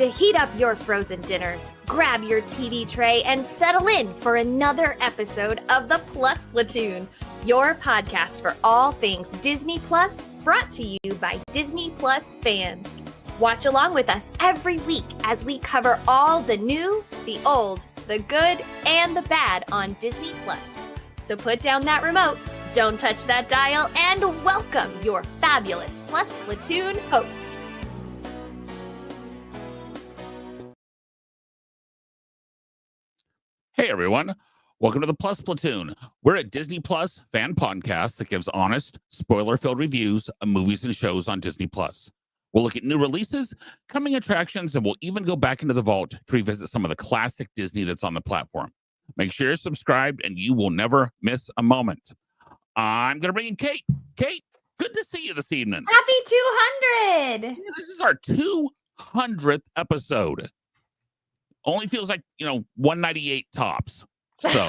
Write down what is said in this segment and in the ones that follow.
to heat up your frozen dinners, grab your TV tray, and settle in for another episode of the Plus Platoon, your podcast for all things Disney Plus, brought to you by Disney Plus fans. Watch along with us every week as we cover all the new, the old, the good, and the bad on Disney Plus. So put down that remote, don't touch that dial, and welcome your fabulous Plus Platoon host. Hey everyone, welcome to the Plus Platoon. We're a Disney Plus fan podcast that gives honest, spoiler-filled reviews of movies and shows on Disney Plus. We'll look at new releases, coming attractions, and we'll even go back into the vault to revisit some of the classic Disney that's on the platform. Make sure you're subscribed and you will never miss a moment. I'm going to bring in Kate. Kate, good to see you this evening. Happy 200! Yeah, this is our 200th episode. Only feels like, 198 tops. So,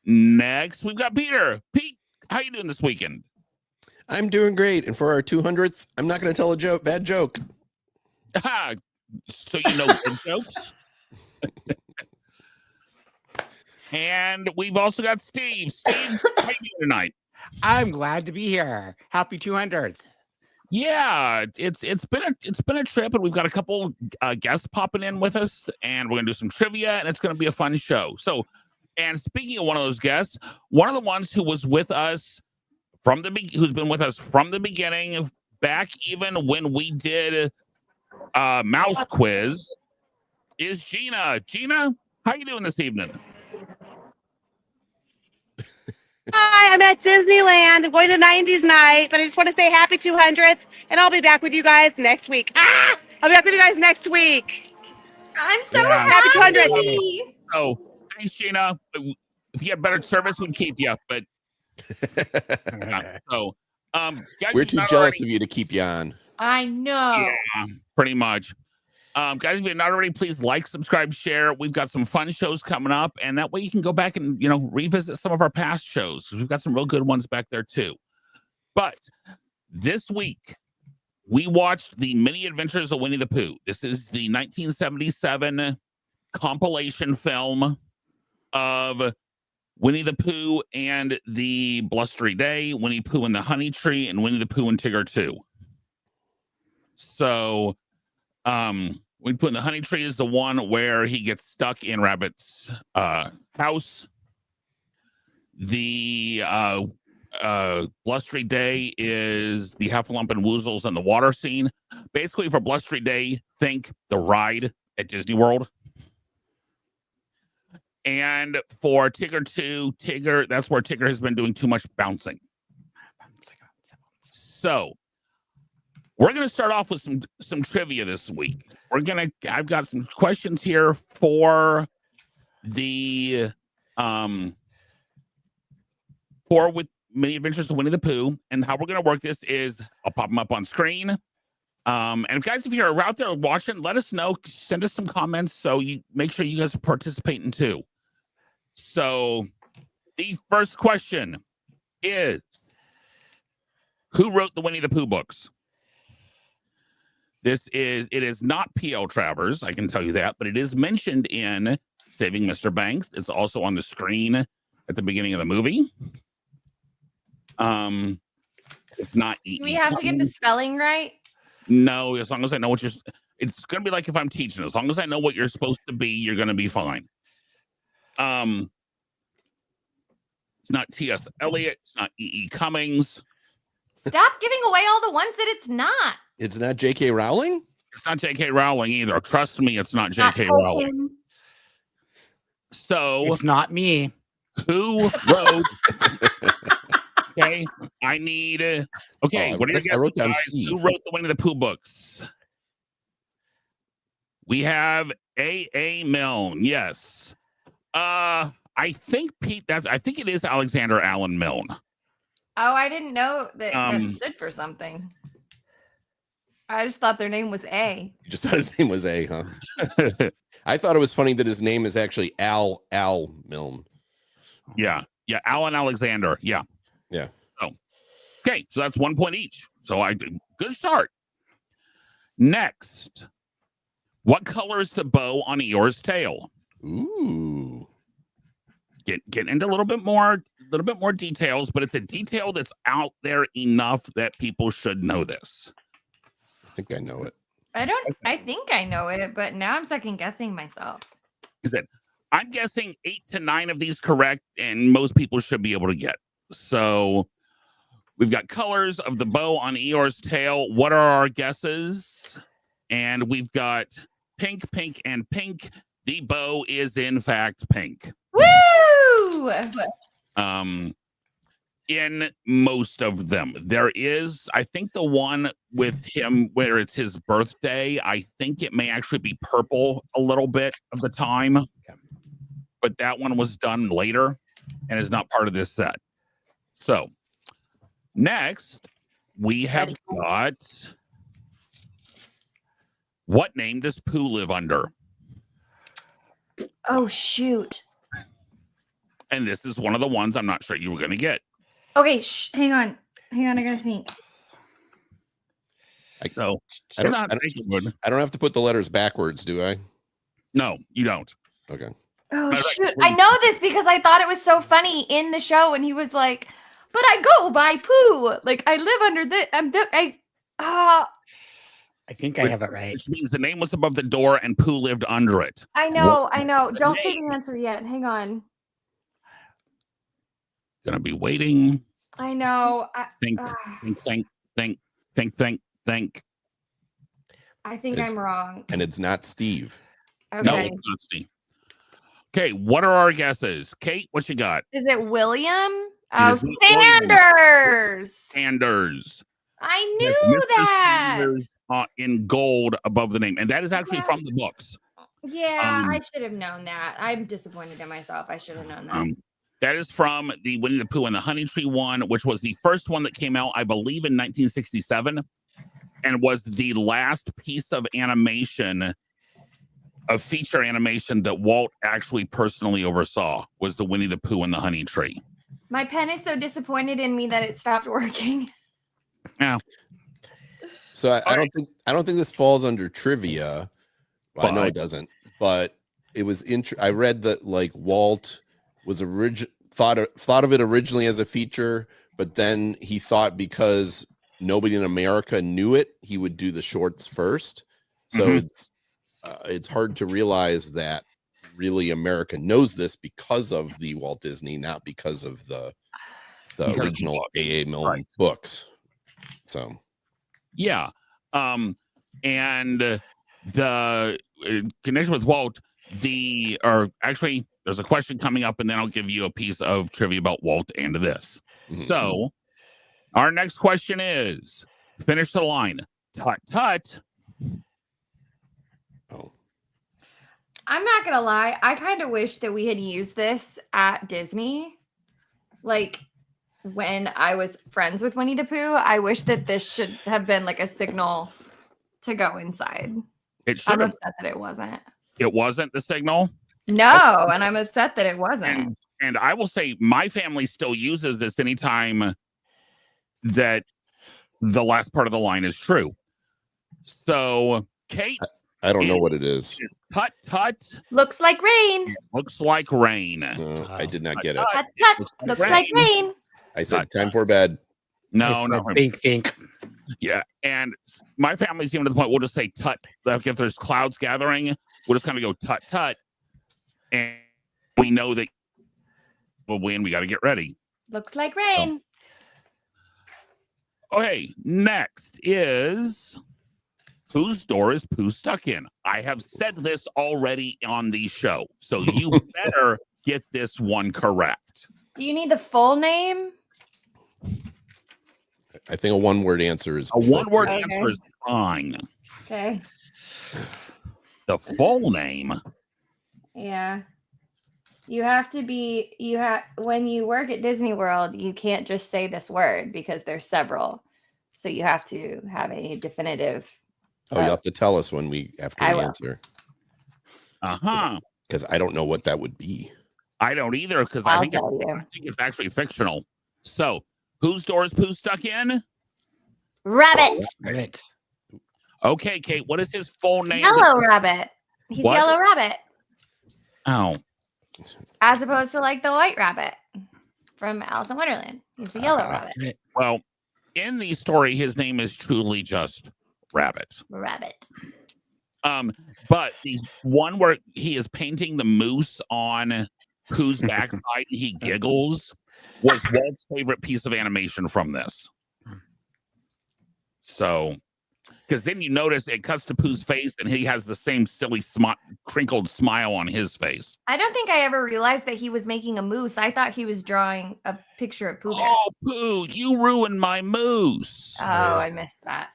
next, we've got Peter. Pete, how you doing this weekend? I'm doing great. And for our 200th, I'm not going to tell a bad joke. So you know good jokes? And we've also got Steve. Steve, how you doing tonight? I'm glad to be here. Happy 200th. Yeah, it's been a trip, and we've got a couple guests popping in with us, and we're gonna do some trivia, and it's gonna be a fun show. So, and speaking of one of those guests, one of the ones who was with us who's been with us from the beginning, back even when we did Mouse Quiz, is Gina. Gina, how you doing this evening? Hi, I'm at Disneyland. I'm going to 90s night, but I just want to say happy 200th, and I'll be back with you guys next week. I'll be back with you guys next week. I'm so happy 200th. So, thanks, Gina. If you had better service, we'd keep you. But guys, we're too jealous of you to keep you on. I know. Yeah, pretty much. Guys, if you're not already, please like, subscribe, share. We've got some fun shows coming up, and that way you can go back and, revisit some of our past shows, because we've got some real good ones back there, too. But this week, we watched The Many Adventures of Winnie the Pooh. This is the 1977 compilation film of Winnie the Pooh and the Blustery Day, Winnie Pooh and the Honey Tree, and Winnie the Pooh and Tigger 2. So, Winnie Pooh and the Honey Tree is the one where he gets stuck in Rabbit's house. The Blustery Day is the Heffalump and Woozles and the water scene. Basically, for Blustery Day, think the ride at Disney World. And for Tigger 2, that's where Tigger has been doing too much bouncing. So, we're going to start off with some trivia this week. I've got some questions here for the with Many Adventures of Winnie the Pooh, and how we're going to work this is I'll pop them up on screen. And guys, if you're out there watching, let us know. Send us some comments so you make sure you guys are participating too. So, the first question is, who wrote the Winnie the Pooh books? It is not P.L. Travers, I can tell you that, but it is mentioned in Saving Mr. Banks. It's also on the screen at the beginning of the movie. It's not. Do we have to get the spelling right? No, as long as I know what it's going to be like if I'm teaching. As long as I know what you're supposed to be, you're going to be fine. It's not T.S. Eliot. It's not E.E. Cummings. Stop giving away all the ones that it's not. It's not J.K. Rowling? It's not J.K. Rowling either. Trust me, it's not J.K. Rowling. So It's not me. Who wrote? Okay, I need. Okay, what do you guys? Who wrote the Winnie the Pooh books? We have A. Milne. Yes. I think Pete. I think it is Alexander Allen Milne. Oh, I didn't know that stood for something. I just thought their name was A. You just thought his name was A, huh? I thought it was funny that his name is actually Al Milne. Yeah. Alan Alexander. Yeah. Yeah. Oh, okay. So that's 1 point each. So good start. Next, what color is the bow on Eeyore's tail? Ooh. Get into a little bit more details, but it's a detail that's out there enough that people should know this. I think I know it. I think I know it, but now I'm second guessing myself. Is it? I'm guessing 8 to 9 of these correct, and most people should be able to get. So we've got colors of the bow on Eeyore's tail. What are our guesses? And we've got pink, pink, and pink. The bow is in fact pink. Woo! In most of them, there is, I think, the one with him where it's his birthday. I think it may actually be purple a little bit of the time, but that one was done later and is not part of this set. So next we have got, what name does Pooh live under? Oh, shoot. And this is one of the ones I'm not sure you were going to get. Okay, hang on. I gotta think. I don't have to put the letters backwards, do I? No, you don't. Okay. Oh, shoot. I know this because I thought it was so funny in the show when he was like, but I go by Pooh. Like, I live under I think I have it right. Which means the name was above the door and Pooh lived under it. I know. Don't say the answer yet. Hang on. Gonna be waiting. I know. Think. I think I'm wrong. And it's not Steve. Okay. No, it's not Steve. Okay, what are our guesses? Kate, what you got? Is it William? It is Sanders. Sanders. I Yes, knew Mr. that. Sanders, in gold above the name. And that is actually from the books. Yeah, I should have known that. I'm disappointed in myself. I should have known that. That is from the Winnie the Pooh and the Honey Tree one, which was the first one that came out, I believe, in 1967, and was the last piece of animation, of feature animation that Walt actually personally oversaw, was the Winnie the Pooh and the Honey Tree. My pen is so disappointed in me that it stopped working. Yeah. So I don't think this falls under trivia. Well, I know it doesn't, but it was I read that like Walt was thought of it originally as a feature, but then he thought because nobody in America knew it, he would do the shorts first. So it's hard to realize that really America knows this because of the Walt Disney, not because of the original A.A. Milne books. So yeah, and the connection with Walt, actually, there's a question coming up, and then I'll give you a piece of trivia about Walt and this. So, our next question is: finish the line. Tut tut. Oh. I'm not gonna lie. I kind of wish that we had used this at Disney, like when I was friends with Winnie the Pooh. I wish that this should have been like a signal to go inside. I'm upset that it wasn't. It wasn't the signal? No, and I'm upset that it wasn't. And I will say my family still uses this anytime that the last part of the line is true. So, Kate, I don't know what it is. Tut tut. Looks like rain. Looks like rain. I did not get it. Tut tut. Looks like rain. I said time for bed. No. Think. Yeah, and my family's even to the point we'll just say tut. Like if there's clouds gathering, we'll just kind of go tut tut, and we know that we'll win. We got to get ready. Looks like rain. Okay, next is whose door is Pooh stuck in? I have said this already on the show, so you better get this one correct. Do you need the full name? I think a one-word answer is a one-word answer is fine. Okay. The full name. Yeah. You have to be, when you work at Disney World, you can't just say this word because there's several. So you have to have a definitive. Oh, you'll have to tell us when after the answer. Because I don't know what that would be. I don't either, because I think it's actually fictional. So, whose door is Pooh stuck in? Rabbit. Rabbit. Okay, Kate, what is his full name? Yellow Rabbit. He's What? Yellow Rabbit. Oh. As opposed to like the White Rabbit from Alice in Wonderland. He's the Yellow Rabbit. Well, in the story, his name is truly just Rabbit. Rabbit. But the one where he is painting the moose on Pooh's backside and he giggles was Walt's favorite piece of animation from this. So, because then you notice it cuts to Pooh's face and he has the same silly crinkled smile on his face. I don't think I ever realized that he was making a moose. I thought he was drawing a picture of Pooh Bear. Oh, Pooh, you ruined my moose. Oh, I missed that.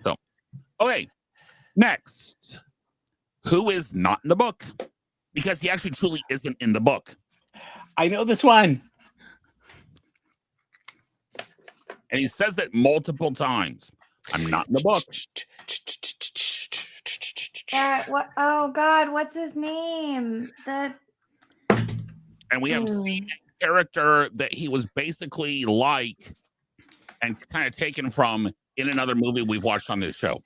So, okay. Next, who is not in the book? Because he actually truly isn't in the book. I know this one. And he says it multiple times. I'm not in the book. What? Oh God, what's his name? And we have seen a character that he was basically like and kind of taken from in another movie we've watched on this show.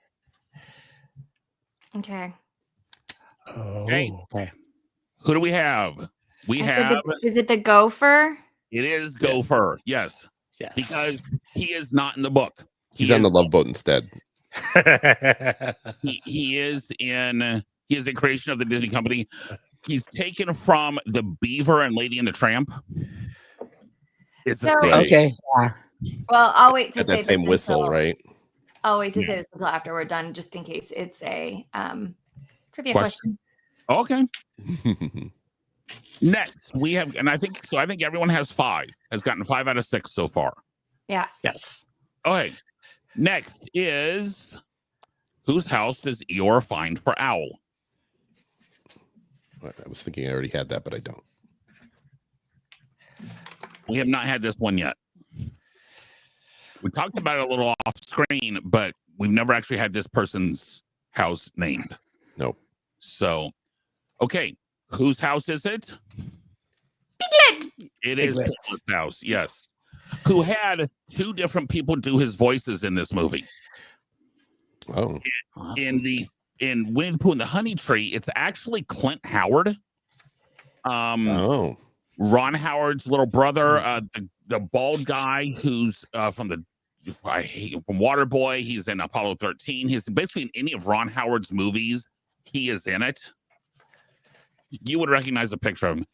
Okay. Oh, Okay. okay. Who do we have? We I have. said is it the gopher? It is Gopher. Yes. Yes. Because he is not in the book. He's on the Love Boat instead. He is a creation of the Disney company. He's taken from the Beaver and Lady and the Tramp. It's the same. Okay. Well, I'll wait to Got say that same this whistle, until- right? I'll wait to Yeah. say this until after we're done, just in case it's a trivia Question. question. Okay. Next, we have, and I think everyone has gotten 5 out of 6 so far. Yeah. Yes. Okay. Next is whose house does Eeyore find for Owl? I was thinking I already had that, but I don't. We have not had this one yet. We talked about it a little off screen, but we've never actually had this person's house named. Nope. So, okay. Whose house is it? Piglet. It is Piglet. Piglet's house, yes. Who had 2 different people do his voices in this movie. Oh, In Winnie the Pooh and the Honey Tree, it's actually Clint Howard. oh, Ron Howard's little brother, the bald guy who's from Waterboy. He's in Apollo 13. He's basically in any of Ron Howard's movies. He is in it. You would recognize a picture of him.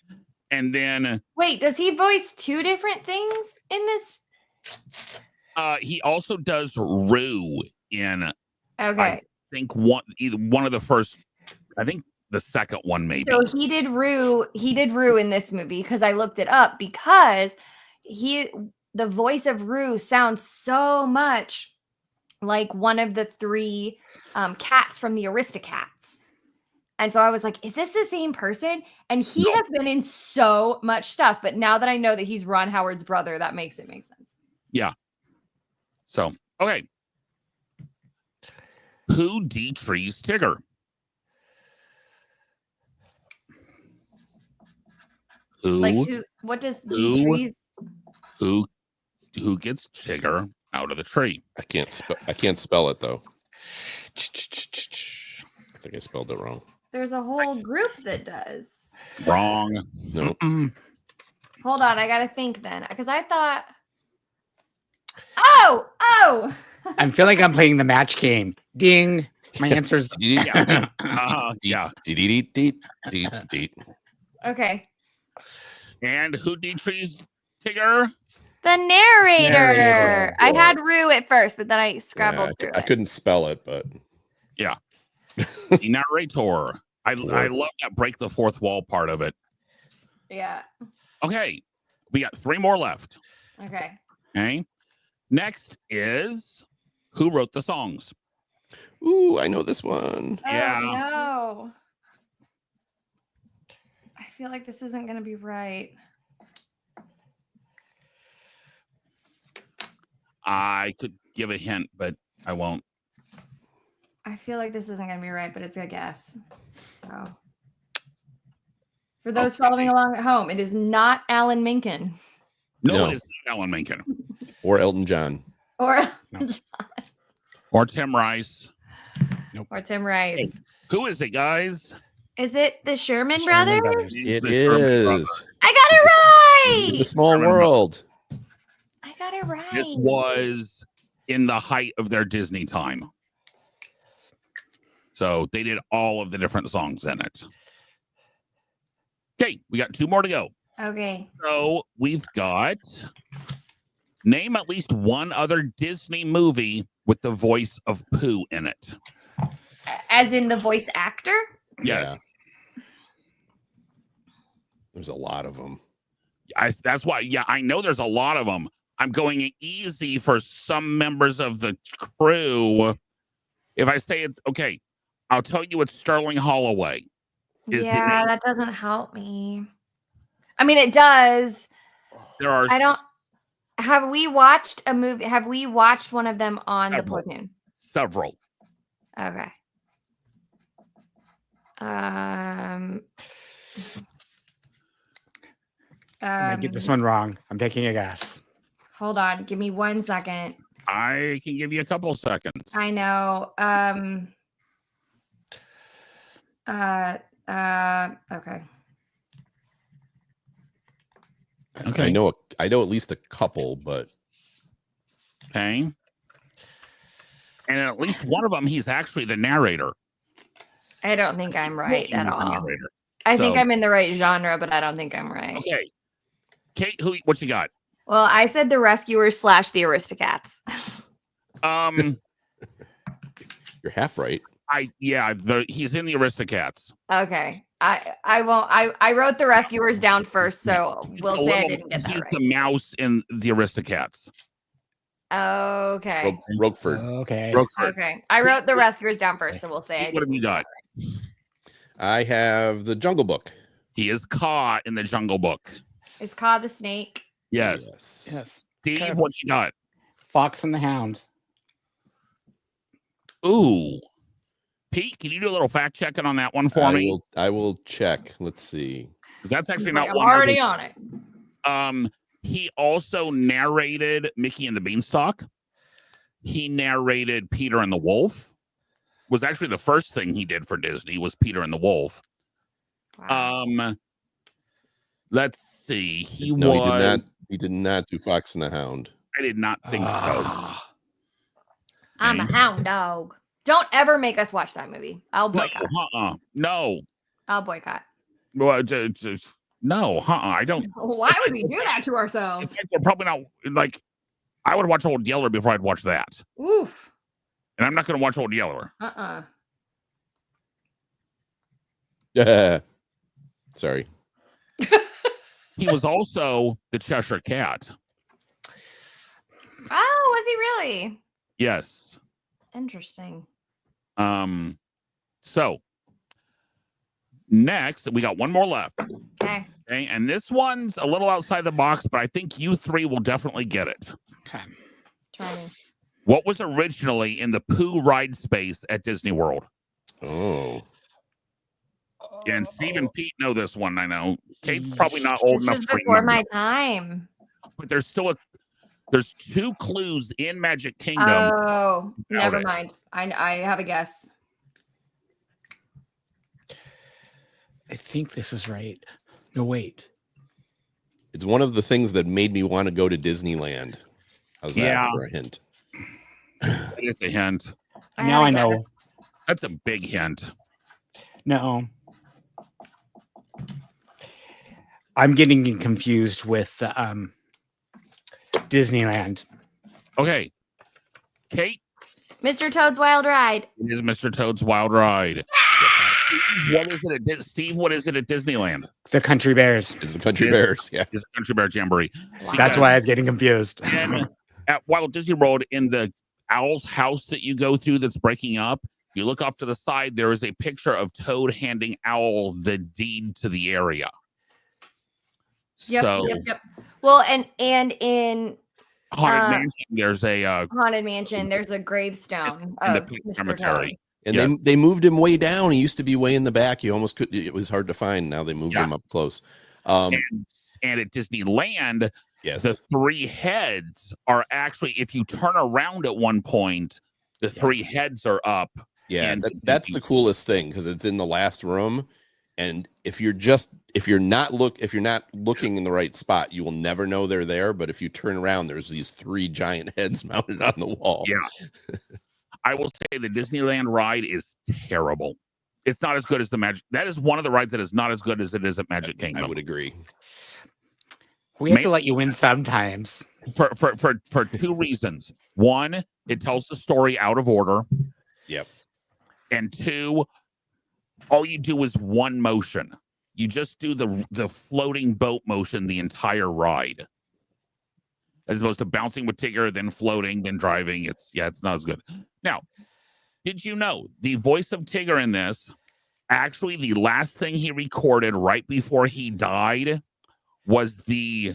And then Wait, does he voice 2 different things in this? he also does Roo in Okay. I think either one of the first, I think the second one maybe. So he did Roo in this movie because I looked it up because the voice of Roo sounds so much like one of the 3 cats from the Aristocats. And so I was like, is this the same person? And he No. has been in so much stuff. But now that I know that he's Ron Howard's brother, that makes it make sense. Yeah. So, okay. Who de-trees Tigger? Who? Like what does Who? D-trees? Who gets Tigger out of the tree? I can't spell it though. I think I spelled it wrong. There's a whole group that does. Wrong. No. Hold on, I gotta think then. Because I thought Oh! I feel like I'm playing the match game. Ding. My answer's Yeah. Yeah. Okay. And who de-trees Tigger? The narrator. Narrator. I had Rue at first, but then I scrabbled Yeah, through I it. couldn't spell it, but The narrator. I love that break the fourth wall part of it. Yeah. Okay. We got 3 more left. Okay. Okay. Next is who wrote the songs? ooh, I know this one. Yeah. Oh, no. I feel like this isn't going to be right. I could give a hint, but I won't. I feel like this isn't going to be right, but it's a guess. So, for those following along at home, it is not Alan Menken No, No. it is not Alan Menken. Or Elton John. or No. Or Tim Rice. Or Tim Rice. Who is it, guys? Is it the Sherman Sherman Brothers? It The Sherman Brothers. is. I got it right. It's a small world. I got it right. This was in the height of their Disney time. So they did all of the different songs in it. Okay, we got 2 more to go. Okay. So we've got name at least one other Disney movie with the voice of Pooh in it. As in the voice actor? Yes. There's a lot of them. That's why, I know there's a lot of them. I'm going easy for some members of the crew. If I say it, okay, I'll tell you it's Sterling Holloway. Yeah, that doesn't help me. I mean, it does. There are. Have we watched a movie? Have we watched one of them on the Platoon? Several. Okay. I might get this one wrong. I'm taking a guess. Hold on. Give me 1 second. I can give you a couple seconds. I know. Okay. Okay. I know at least a couple, but Okay. And at least one of them, he's actually the narrator. I don't think I'm right at He's the all. narrator. I think So- I'm in the right genre, but I don't think I'm right. Okay. Kate, what you got? Well, I said the Rescuers / the Aristocats. you're half right. He's in the Aristocats. Okay. I won't. I wrote the Rescuers down first, so we'll say I didn't get that He's right. the mouse in the Aristocats. Okay. Roquefort. Okay. Roquefort. Okay. I wrote the Rescuers down first, so we'll say I What have didn't you get got? that right. I have the Jungle Book. He is Kaa in the Jungle Book. Is Kaa the snake? Yes. Yes. Steve, Okay. what you got? Fox and the Hound. Ooh. Pete, can you do a little fact checking on that one for me? I will check. Let's see. 'Cause that's actually He's not like, I'm one. already on it. He also narrated Mickey and the Beanstalk. He narrated Peter and the Wolf. Was actually the first thing he did for Disney was Peter and the Wolf. Wow. Let's see. He did not do Fox and the Hound. I did not think so. I'm a hound dog. Don't ever make us watch that movie. I'll boycott. No. I'll boycott. Well, no. I don't. Why would we do that to ourselves? In fact, we're probably not like. I would watch Old Yeller before I'd watch that, Oof. and I'm not going to watch Old Yeller. Yeah. Sorry. He was also the Cheshire Cat. Oh, was he really? Yes. Interesting. So next we got one more left. Okay. Okay, and this one's a little outside the box, but I think you three will definitely get it. Okay. Try me. What was originally in the Pooh ride space at Disney World? Oh. And Steve and Pete know this one, I know. Kate's probably not old This enough is to before remember, my time. but there's two clues in Magic Kingdom. Oh, never it. mind. I have a guess. I think this is right. No, wait. It's one of the things that made me want to go to Disneyland. How's that Yeah. for a hint? That is a hint. Now I had a know. guess. That's a big hint. No. I'm getting confused with Disneyland. Okay. Kate, Mr. Toad's Wild Ride. it is Mr. Toad's Wild Ride. What is it at Steve? What is it at Disneyland? The Country Bears. It's the Country Bears. Yeah. It's Country Bear Jamboree. That's why I was getting confused. And at Walt Disney World, in the owl's house that you go through that's breaking up, you look off to the side, there is a picture of Toad handing Owl the deed to the area. Yep. Well, and in Haunted Mansion, there's a Haunted Mansion, there's a gravestone in the of Pink Mr. Cemetery. Toad. And Yes. they moved him way down. He used to be way in the back. You almost could. It was hard to find. Now they moved him up close. And at Disneyland, Yes. the three heads are actually, if you turn around at one point, the three heads are up. Yeah, and that's the coolest thing because it's in the last room, and if you're not looking in the right spot, you will never know they're there. But if you turn around, there's these three giant heads mounted on the wall. Yeah, I will say the Disneyland ride is terrible. It's not as good as the Magic. That is one of the rides that is not as good as it is at Magic Kingdom. I would agree. We have to let you win sometimes. For two reasons. One, it tells the story out of order. Yep. And two, all you do is one motion. You just do the floating boat motion the entire ride. As opposed to bouncing with Tigger, then floating, then driving. It's not as good. Now, did you know the voice of Tigger in this, actually the last thing he recorded right before he died was the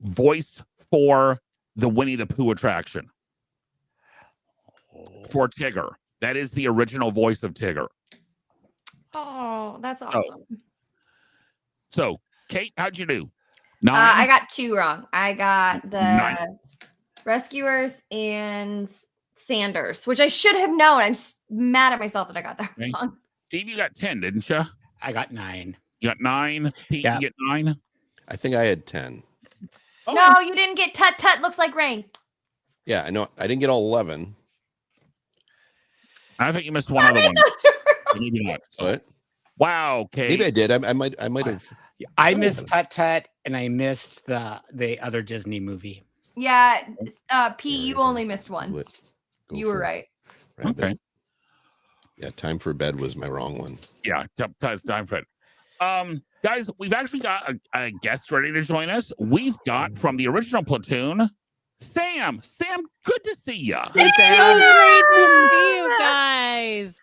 voice for the Winnie the Pooh attraction for Tigger. That is the original voice of Tigger. Oh, that's awesome. So Kate, how'd you do? I got 2 wrong. I got the Rescuers and Sanders, which I should have known. I'm mad at myself that I got that wrong. Steve, you got 10, didn't you? I got 9. You got 9. Pete, Yeah. you get 9. I think I had 10. Oh. No, you didn't get Tut Tut Looks Like Rain. Yeah, I know. I didn't get all 11. I think you missed one other one. Maybe not. What? Wow, Kate. Maybe I did. I might have. I missed Tut Tut, and I missed the other Disney movie. Yeah, Pete, you only missed one. You were right. Rabbit. Okay. Yeah, Time for Bed was my wrong one. Yeah, it's time for it. Guys, we've actually got a guest ready to join us. We've got from the original Platoon, Sam. Sam, good to see you. It's so great to see you guys.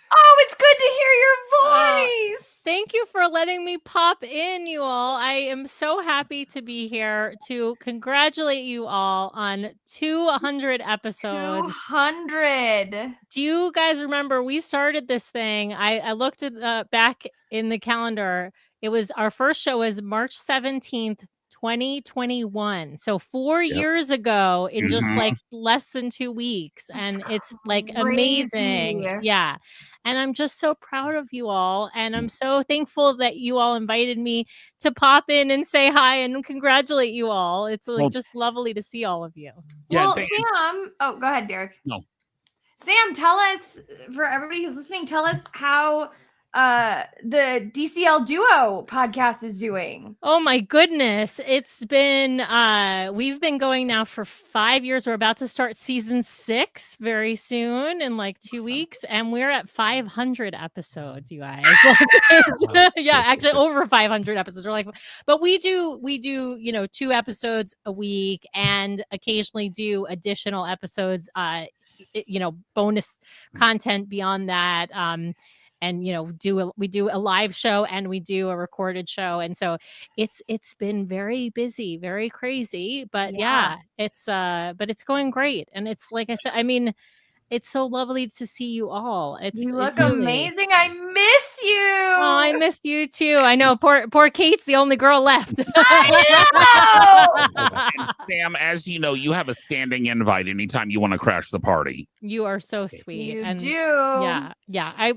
Oh, it's good to hear your voice. Thank you for letting me pop in, you all. I am so happy to be here to congratulate you all on 200 episodes. 200. Do you guys remember we started this thing? I looked at back in the calendar. It was our first show was March 17th, 2021. So 4 years ago in just like less than 2 weeks. And it's like amazing. Yeah. And I'm just so proud of you all. And I'm so thankful that you all invited me to pop in and say hi and congratulate you all. It's like just lovely to see all of you. Well, Sam, oh, go ahead, Derek. No. Sam, tell us, for everybody who's listening, tell us how the DCL Duo podcast is doing. Oh my goodness. It's been we've been going now for 5 years. We're about to start season 6 very soon in like 2 weeks, and we're at 500 episodes, you guys. Yeah, actually over 500 episodes. We're like, but we do 2 episodes a week and occasionally do additional episodes, bonus content beyond that. And we do a live show and we do a recorded show, and so it's been very busy, very crazy, but but it's going great. And it's like I said, I mean, it's so lovely to see you all. You look amazing. I miss you. Oh, I miss you too. I know. Poor Kate's the only girl left. I know. And Sam, as you know, you have a standing invite anytime you want to crash the party. You are so sweet. You and do. Yeah. I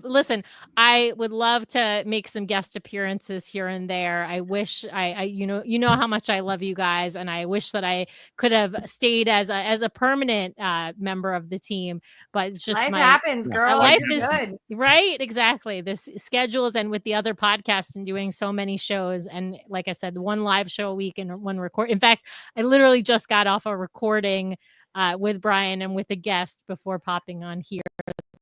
would love to make some guest appearances here and there. I wish you know how much I love you guys, and I wish that I could have stayed as a permanent member of the team. But it's just life happens, girl. Life You're is good. right. Exactly. This schedules and with the other podcast and doing so many shows. And like I said, one live show a week and one record. In fact, I literally just got off a recording with Brian and with a guest before popping on here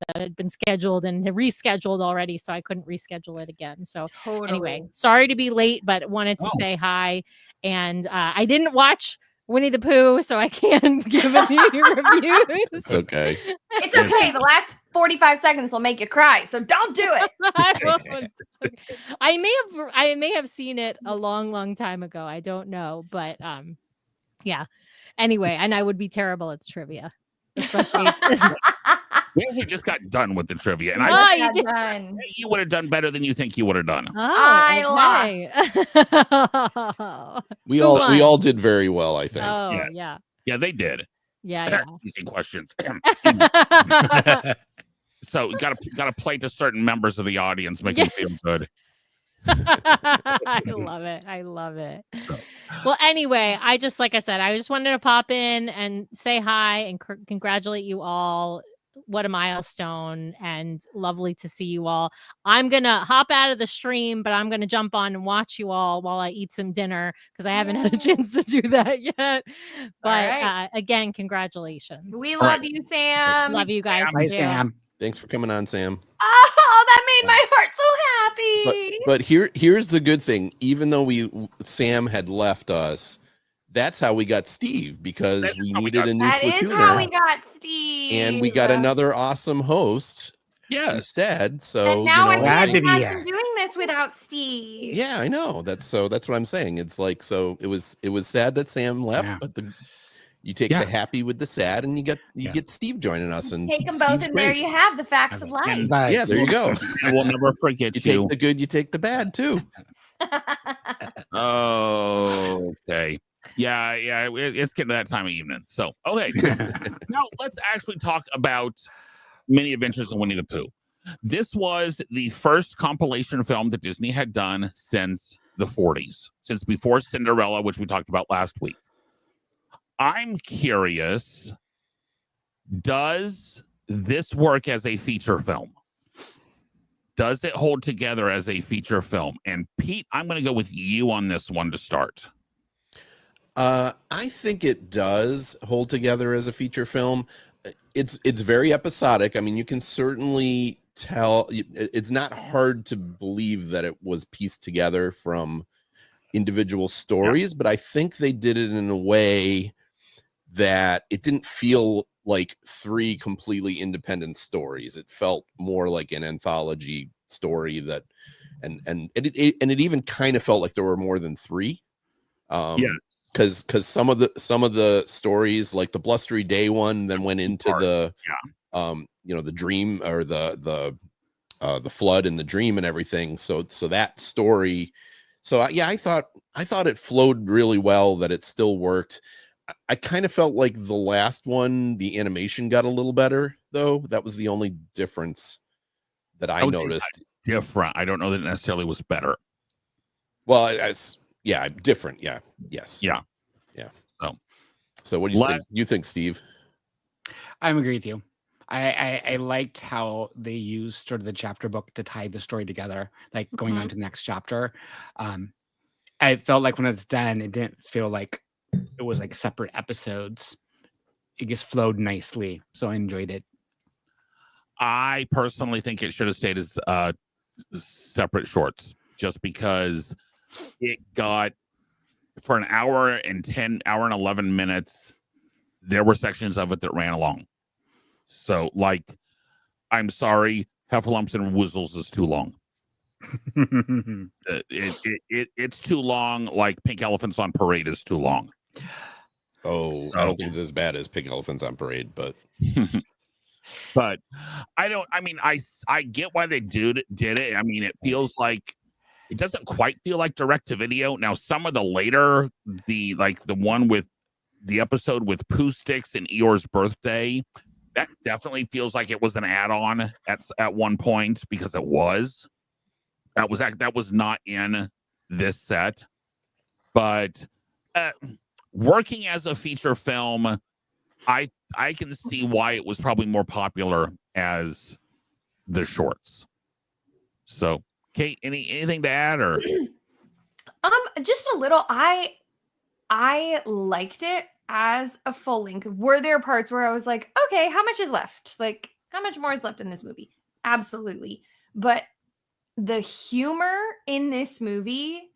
that had been scheduled and rescheduled already. So I couldn't reschedule it again. So anyway, sorry to be late, but wanted to say hi. And I didn't watch Winnie the Pooh, so I can't give any reviews. It's okay. It's okay. The last 45 seconds will make you cry, so don't do it. I won't. I may have seen it a long time ago. I don't know, but yeah. Anyway, and I would be terrible at trivia, especially. We actually just got done with the trivia, and you would have done better than you think you would have done. We all did very well, I think. Oh, yes. Yeah, they did. Yeah. Easy questions. Yeah. So gotta play to certain members of the audience, make them feel good. I love it. I love it. Well, anyway, like I said, I just wanted to pop in and say hi and congratulate you all. What a milestone, and lovely to see you all. I'm going to hop out of the stream, but I'm going to jump on and watch you all while I eat some dinner because I haven't had a chance to do that yet. But again, congratulations. We love you, Sam. Love you guys. Bye, Sam. Thanks for coming on, Sam. Oh, that made my heart so happy. But here's the good thing. Even though Sam had left us, that's how we got Steve, because we needed a new That is Platooner. how we got Steve. And we got another awesome host instead. So and now you know, I glad to be can't here. imagine doing this without Steve. yeah, I know. That's what I'm saying. It's like, so it was sad that Sam left, Yeah. but you take the happy with the sad, and you get Steve joining us, and Take them Steve's both, and there great. you have the facts of life. Bye. Yeah, there you go. I will never forget You you. take the good, you take the bad too. Oh, okay. Yeah, it's getting to that time of evening. So, okay. Now let's actually talk about Many Adventures of Winnie the Pooh. This was the first compilation film that Disney had done since the 40s, since before Cinderella, which we talked about last week. I'm curious, does this work as a feature film? Does it hold together as a feature film? And Pete, I'm going to go with you on this one to start. I think it does hold together as a feature film. It's very episodic. I mean, you can certainly tell. It's not hard to believe that it was pieced together from individual stories, but I think they did it in a way that it didn't feel like three completely independent stories. It felt more like an anthology story that, and it even kind of felt like there were more than three. Yes. Because some of the stories, like the Blustery Day one, then went into the the dream, or the flood and the dream and everything. So that story. So I thought it flowed really well, that it still worked. I kind of felt like the last one, the animation got a little better, though. That was the only difference that I noticed. Different. I don't know that it necessarily was better. Well, different. Yeah. Yes. Yeah. So what do you think? You think, Steve? I'm agree with you. I liked how they used sort of the chapter book to tie the story together, like going on to the next chapter. I felt like when it's done, it didn't feel like it was like separate episodes. It just flowed nicely, so I enjoyed it. I personally think it should have stayed as separate shorts, just because it got, for an hour and 11 minutes, there were sections of it that ran along. So, like, I'm sorry, Heffalumps and Woozles is too long. It's too long. Like Pink Elephants on Parade is too long. Oh, I don't think it's as bad as Pink Elephants on Parade, but but I get why they did it. I mean, it feels like, it doesn't quite feel like direct to video. Now, some of the later, the one with the episode with Pooh Sticks and Eeyore's birthday, that definitely feels like it was an add-on at one point, because it was. That was not in this set. But working as a feature film, I can see why it was probably more popular as the shorts. So, Kate, anything to add, or? Just a little. I liked it as a full length. Were there parts where I was like, okay, how much is left? Like, how much more is left in this movie? Absolutely. But the humor in this movie,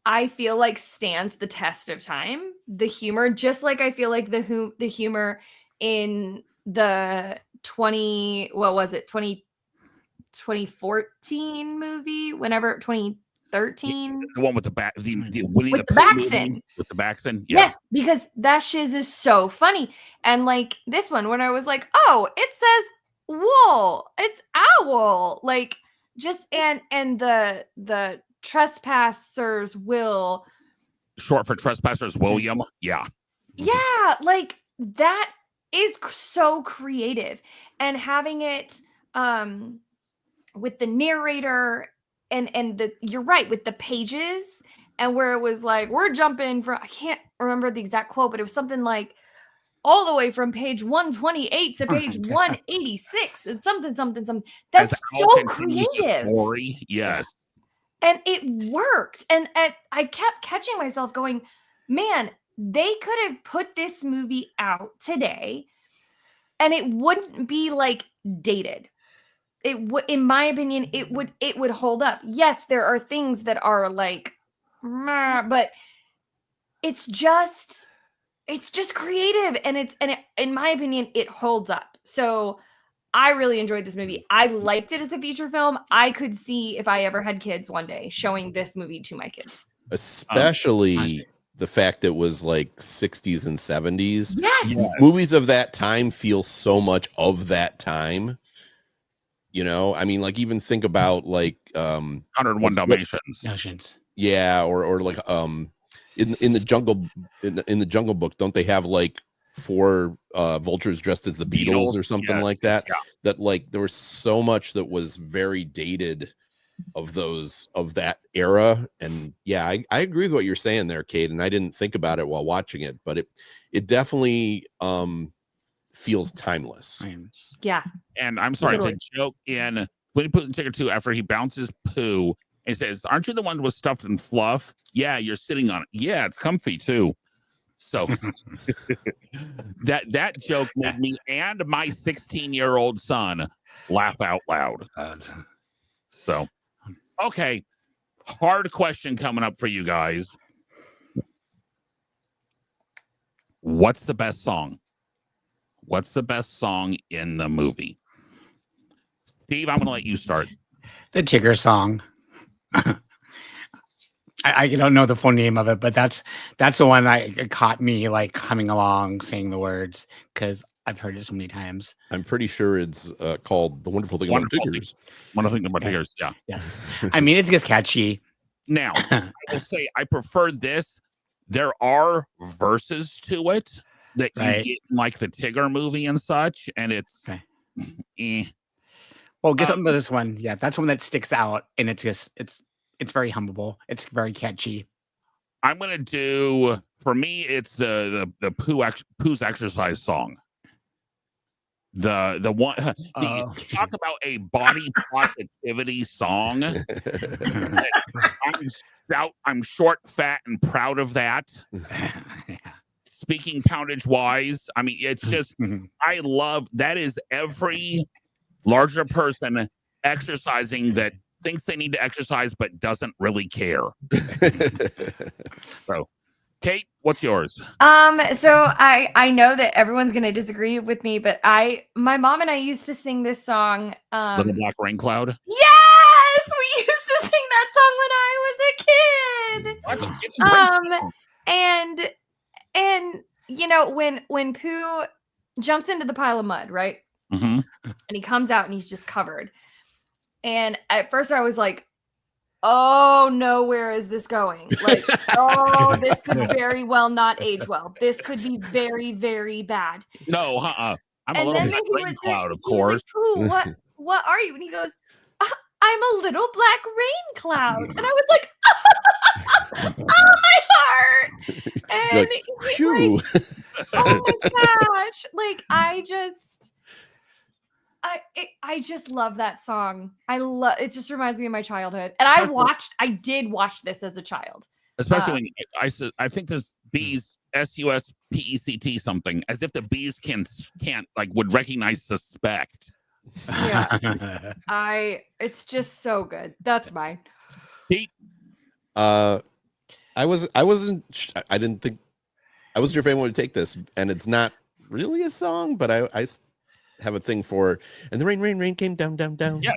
I feel like, stands the test of time. The humor, just like I feel like the humor in the 2014 movie, whenever 2013, the one with the back, the Winnie with the the Pooh Baxen. movie with the Baxen. Yeah. Yes, because that shiz is so funny. And like this one, when I was like, oh, it says wool, it's owl, like, just and the trespassers will, Short for Trespassers William. Yeah. yeah, like that is so creative, and having it with the narrator and the you're right, with the pages, and where it was like, we're jumping from, I can't remember the exact quote, but it was something like all the way from page 128 to page 186 and something. That's so creative. Story. Yes. And it worked. And I kept catching myself going, man, they could have put this movie out today and it wouldn't be like dated. It would, in my opinion, it would hold up. Yes, there are things that are like, but it's just creative, and in my opinion, it holds up. So I really enjoyed this movie. I liked it as a feature film. I could see, if I ever had kids one day, showing this movie to my kids. Especially the fact it was like 60s and 70s. Yes. Movies of that time feel so much of that time. You know, I mean, like, even think about like 101 Dalmatians. Yeah, or like in the Jungle in the Jungle Book, don't they have like 4 vultures dressed as the Beatles or something like that? Yeah. That, like, there was so much that was very dated of that era. And yeah, I agree with what you're saying there, Kate, and I didn't think about it while watching it, but it definitely feels timeless. Yeah. And I'm sorry, the joke in Winnie the Pooh and Tigger 2, after he bounces Pooh and says, "Aren't you the one with stuffed and fluff?" Yeah, you're sitting on it. Yeah, it's comfy too. So that joke made me and my 16-year-old son laugh out loud. So, okay, hard question coming up for you guys. What's the best song? What's the best song in the movie? Steve, I'm going to let you start. The Tigger song. I don't know the full name of it, but that's the one it caught me like humming along, saying the words, because I've heard it so many times. I'm pretty sure it's called "The Wonderful Thing About Tiggers." Wonderful Thing About Tiggers, yeah. Yes. I mean, it's just catchy. Now, I will say I prefer this. There are verses to it that you get in, like the Tigger movie and such, and it's Well, get something to this one. Yeah, that's one that sticks out, and it's very hummable. It's very catchy. I'm gonna do, for me, it's the Pooh's exercise song. The one talk about a body positivity song. I'm short, fat, and proud of that. Speaking poundage wise, I mean, it's just I love that. Is every larger person exercising that thinks they need to exercise but doesn't really care. So, Kate, what's yours? So I know that everyone's gonna disagree with me, but my mom and I used to sing this song. Little Black Rain Cloud. Yes, we used to sing that song when I was a kid. It's a great song. And you know, when Pooh jumps into the pile of mud, right? Mm-hmm. And he comes out and he's just covered. And at first I was like, oh no, where is this going? Like, oh, this could very well not age well. This could be very, very bad. No, I'm a Little Black Rain Cloud, of course. Like, what are you? And he goes, I'm a little black rain cloud. And I was like, oh, my heart. And like, he's like, oh my gosh. Like, I just love that song. It just reminds me of my childhood. And I did watch this as a child. Especially when I think this bees SUSPECT something, as if the bees can't like would recognize suspect. Yeah. It's just so good. That's mine. Pete? I wasn't sure if anyone would take this, and it's not really a song, but I have a thing for, and the rain came down,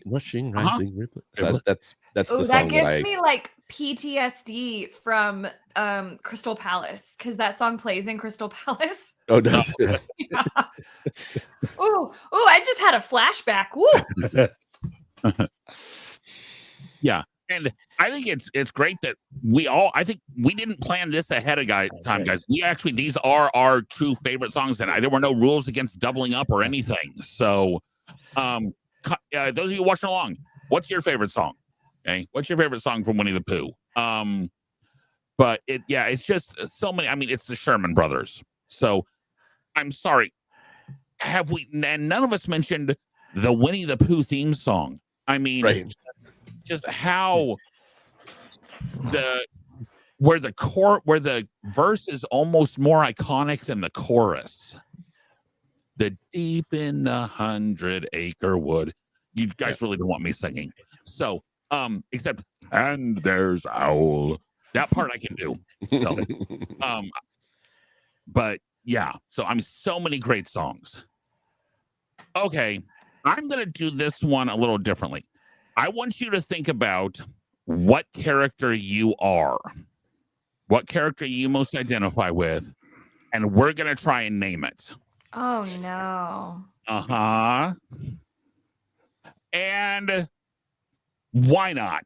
rushing, rising. So that's the song that gives me like PTSD from Crystal Palace, because that song plays in Crystal Palace. Oh, does it? Yeah. Oh, I just had a flashback. Woo. Yeah. And I think it's great that I think we didn't plan this ahead of time, guys. These are our true favorite songs, and there were no rules against doubling up or anything. So, those of you watching along, what's your favorite song? Okay, what's your favorite song from Winnie the Pooh? But it's just so many. I mean, it's the Sherman Brothers. So, I'm sorry. And none of us mentioned the Winnie the Pooh theme song. I mean, right. Just how where the verse is almost more iconic than the chorus. The deep in the 100-acre wood. You guys really don't want me singing. So, except and there's owl. That part I can do. So, but yeah. So so many great songs. Okay, I'm gonna do this one a little differently. I want you to think about what character you are, what character you most identify with, and we're going to try and name it. Oh, no. Uh-huh. And why not?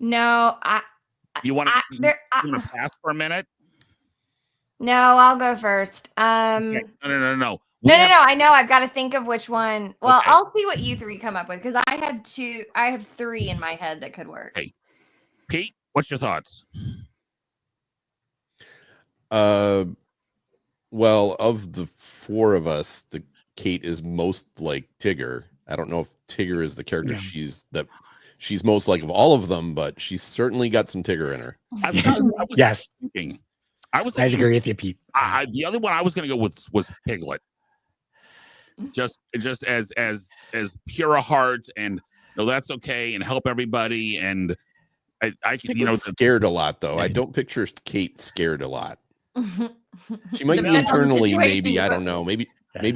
No, You want to pass for a minute? No, I'll go first. Okay. No. No. I know. I've got to think of which one. Well, Okay. I'll see what you three come up with because I have three in my head that could work. Okay. Pete, what's your thoughts? Well, of the four of us, Kate is most like Tigger. I don't know if Tigger is the character she's most like of all of them, but she's certainly got some Tigger in her. Yes. I agree with you, Pete. The other one I was going to go with was Piglet. Just as pure a heart and no, that's okay and help everybody and I scared a lot though. I don't picture Kate scared a lot. She might be internally, maybe. I don't know. Maybe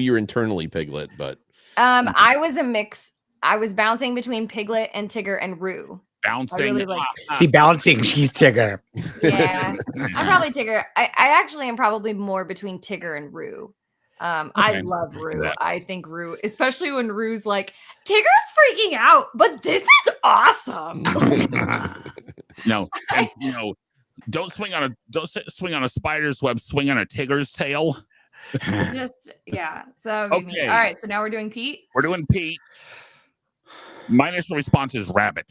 you're internally Piglet, but I was a mix. I was bouncing between Piglet and Tigger and Roo. Bouncing. Really See, balancing, she's Tigger. Yeah, I'm probably Tigger. I actually am probably more between Tigger and Roo. I love Roo. I think Roo, especially when Roo's like, Tigger's freaking out, but this is awesome. No, don't swing on a spider's web, swing on a Tigger's tail. So okay. All right, so now we're doing Pete. We're doing Pete. My initial response is rabbit.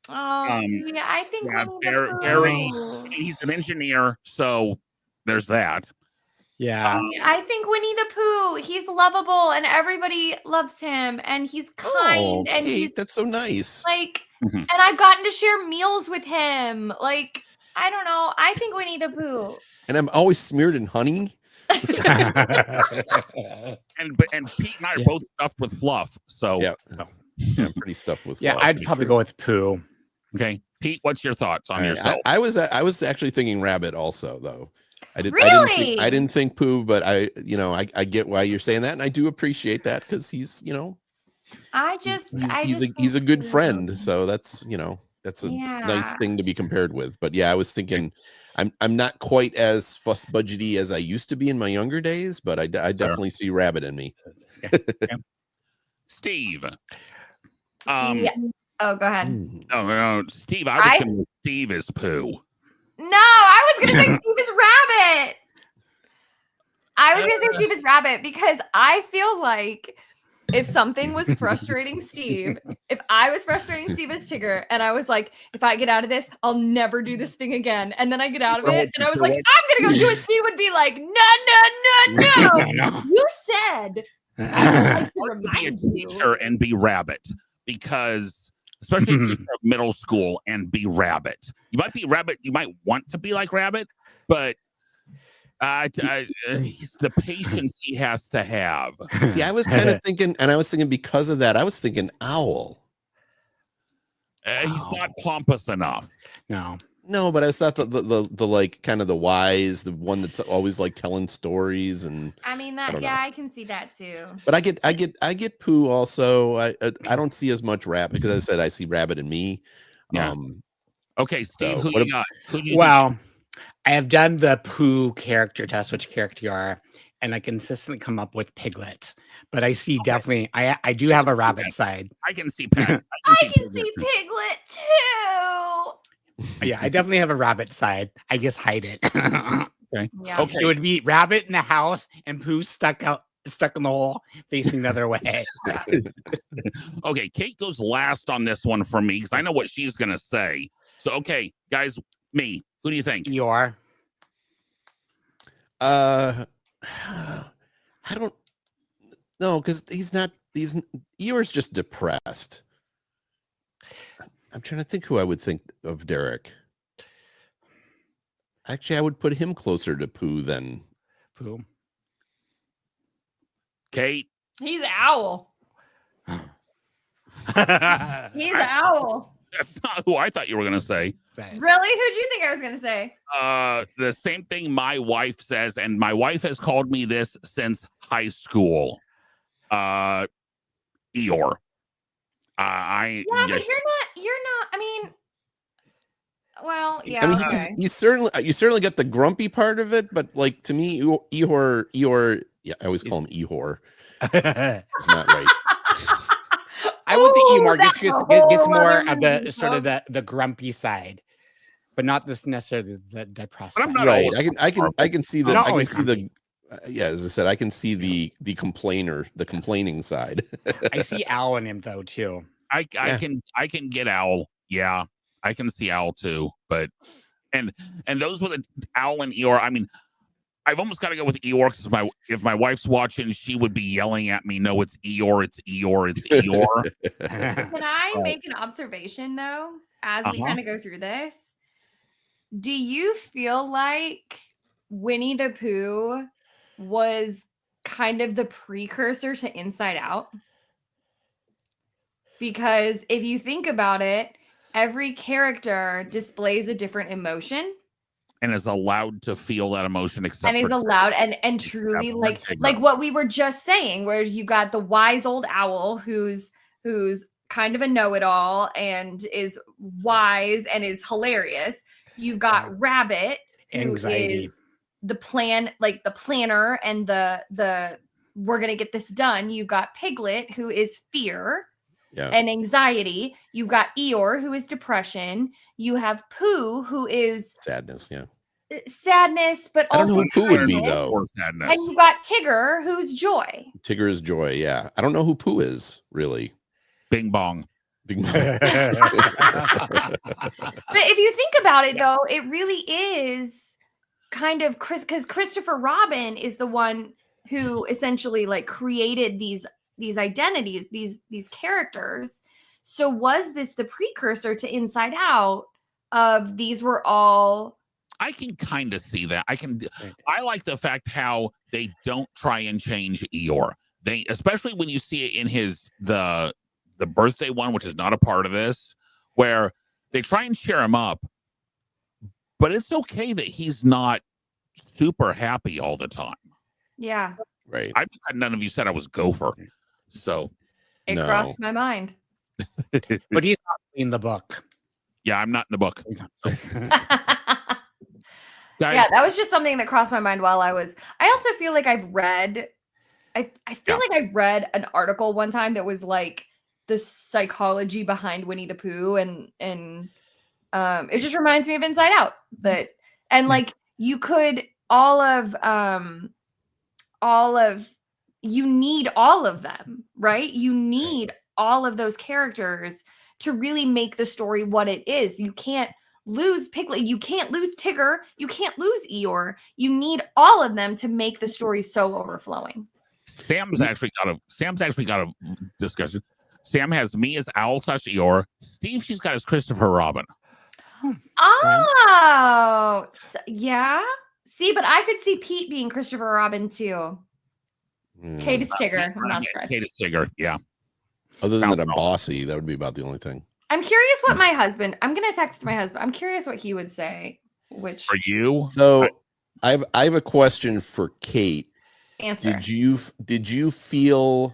Oh, I think he's an engineer, so there's that. Yeah. I think Winnie the Pooh, he's lovable and everybody loves him and he's kind and Kate, that's so nice. Like and I've gotten to share meals with him. Like, I don't know. I think Winnie the Pooh. And I'm always smeared in honey. and Pete and I are both stuffed with fluff. So yeah, pretty stuffed with fluff. Yeah, I'd probably go with Pooh. Okay. Pete, what's your thoughts on yourself? I was actually thinking rabbit also though. I didn't think Pooh, but I get why you're saying that, and I do appreciate that because he's he's a good friend, so that's a nice thing to be compared with. But yeah, I was thinking I'm not quite as fuss budgety as I used to be in my younger days, but I definitely see rabbit in me. Steve. Oh, go ahead. No, Steve. I was going to Steve is Pooh. No, I was going to say Steve is rabbit. I was going to say Steve is rabbit because I feel like if something was frustrating Steve, if I was frustrating Steve as Tigger, and I was like, if I get out of this, I'll never do this thing again. And then I get out of it, and I was like, I'm going to go do it. Steve would be like, no. You said I would like to be a teacher and be rabbit because... especially if you're middle school and be rabbit. You might be rabbit. You might want to be like rabbit, but he's the patience he has to have. See, I was kind of thinking, and I was thinking because of that, I was thinking owl. He's not pompous enough. No, but I thought the like kind of the wise, the one that's always like telling stories and. I mean that, I can see that too. But I get Pooh also. I don't see as much rabbit because I said I see rabbit in me. Yeah. Okay, Steve, so who you got? Well, I have done the Pooh character test, which character you are, and I consistently come up with Piglet. But I see definitely, I do have a rabbit side. I can see Pat. I can see Piglet too. Yeah, I definitely have a rabbit side. I just hide it. Okay. Yeah. Okay. It would be rabbit in the house and Pooh stuck in the hole facing the other way. Okay, Kate goes last on this one for me because I know what she's gonna say. So, okay, guys, me. Who do you think? Eeyore. I don't know because Eeyore's just depressed. I'm trying to think who I would think of Derek. Actually, I would put him closer to Pooh than Pooh. Kate. He's Owl. He's That's Owl. not who I thought you were gonna say. Really? Who'd you think I was gonna say? The same thing my wife says, and my wife has called me this since high school. Eeyore. Yeah, but you're not. I mean, well, yeah. I mean, Okay. you certainly get the grumpy part of it, but like to me, Eeyore. Yeah, I always call him Eeyore. It's not right. I would think Eeyore that's gets a whole more other of the movie, sort of folks. the grumpy side, but not this necessarily the depressed But I'm side. not Right. always I can see the Not I can always see the yeah, as I said, I can see the complaining side. I see Owl in him though too. I can get Owl. Yeah, I can see Owl too. But and those were the Owl and Eeyore. I mean, I've almost got to go with Eeyore because if my wife's watching, she would be yelling at me. No, it's Eeyore. It's Eeyore. It's Eeyore. Can I make an observation though, as we kind of go through this? Do you feel like Winnie the Pooh was kind of the precursor to Inside Out? Because if you think about it, every character displays a different emotion And is allowed to feel that emotion, except and is for allowed and truly for like Tigger. what we were just saying, where you got the wise old owl who's kind of a know-it-all and is wise and is hilarious. You've got Rabbit, who Anxiety. is the planner and the we're gonna get this done. You've got Piglet, who is fear Yeah. and anxiety. You've got Eeyore, who is depression. You have Pooh, who is Sadness, yeah. sadness, but I don't know also who Pooh would be kindness. though. or sadness. And you got Tigger, who's joy. Tigger is joy, yeah. I don't know who Pooh is, really. Bing bong. Big But if you think about it, though, it really is kind of because Christopher Robin is the one who essentially like created these identities, these characters. So was this the precursor to Inside Out of these were all? I can kind of see that. I like the fact how they don't try and change Eeyore. They, especially when you see it in the birthday one, which is not a part of this, where they try and cheer him up, but it's okay that he's not super happy all the time. Yeah, Right. I just had none of you said I was Gopher, so it No. crossed my mind. But he's not in the book. yeah, I'm not in the book, guys. Yeah, that was just something that crossed my mind while I also feel like I've read I feel like I read an article one time that was like the psychology behind Winnie the Pooh and it just reminds me of Inside Out like you could all of you need all of them, right? You need all of those characters to really make the story what it is. You can't lose Piglet, you can't lose Tigger, you can't lose Eeyore. You need all of them to make the story so overflowing. Sam's actually got a discussion. Sam has me as Owl / Eeyore. Steve, she's got as Christopher Robin. Oh, yeah. See, but I could see Pete being Christopher Robin too. Kate is Tigger. I'm not surprised. Kate is Tigger. Yeah. Other than that, I'm No. bossy. That would be about the only thing. I'm curious what I'm gonna text my husband. I'm curious what he would say. Which For you, So I have a question for Kate. answer? Did you feel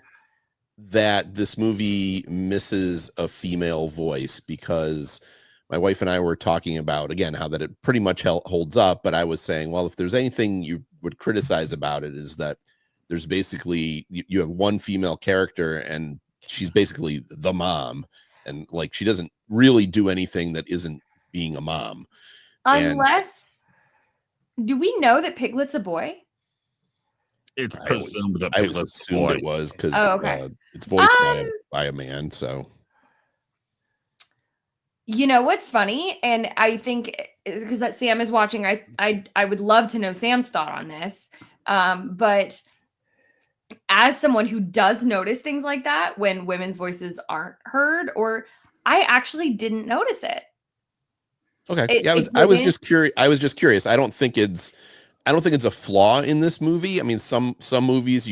that this movie misses a female voice? Because my wife and I were talking about, again, how that it pretty much holds up. But I was saying, well, if there's anything you would criticize about it is that there's basically you have one female character and she's basically the mom, and like she doesn't really do anything that isn't being a mom. Unless, do we know that Piglet's a boy? It's I always presumed that assumed boy. it was because okay. it's voiced by a man. So you know what's funny, and I think because that Sam is watching, I would love to know Sam's thought on this. But as someone who does notice things like that when women's voices aren't heard, or I actually didn't notice it. okay, I was just curious. I don't think it's a flaw in this movie. I mean, some movies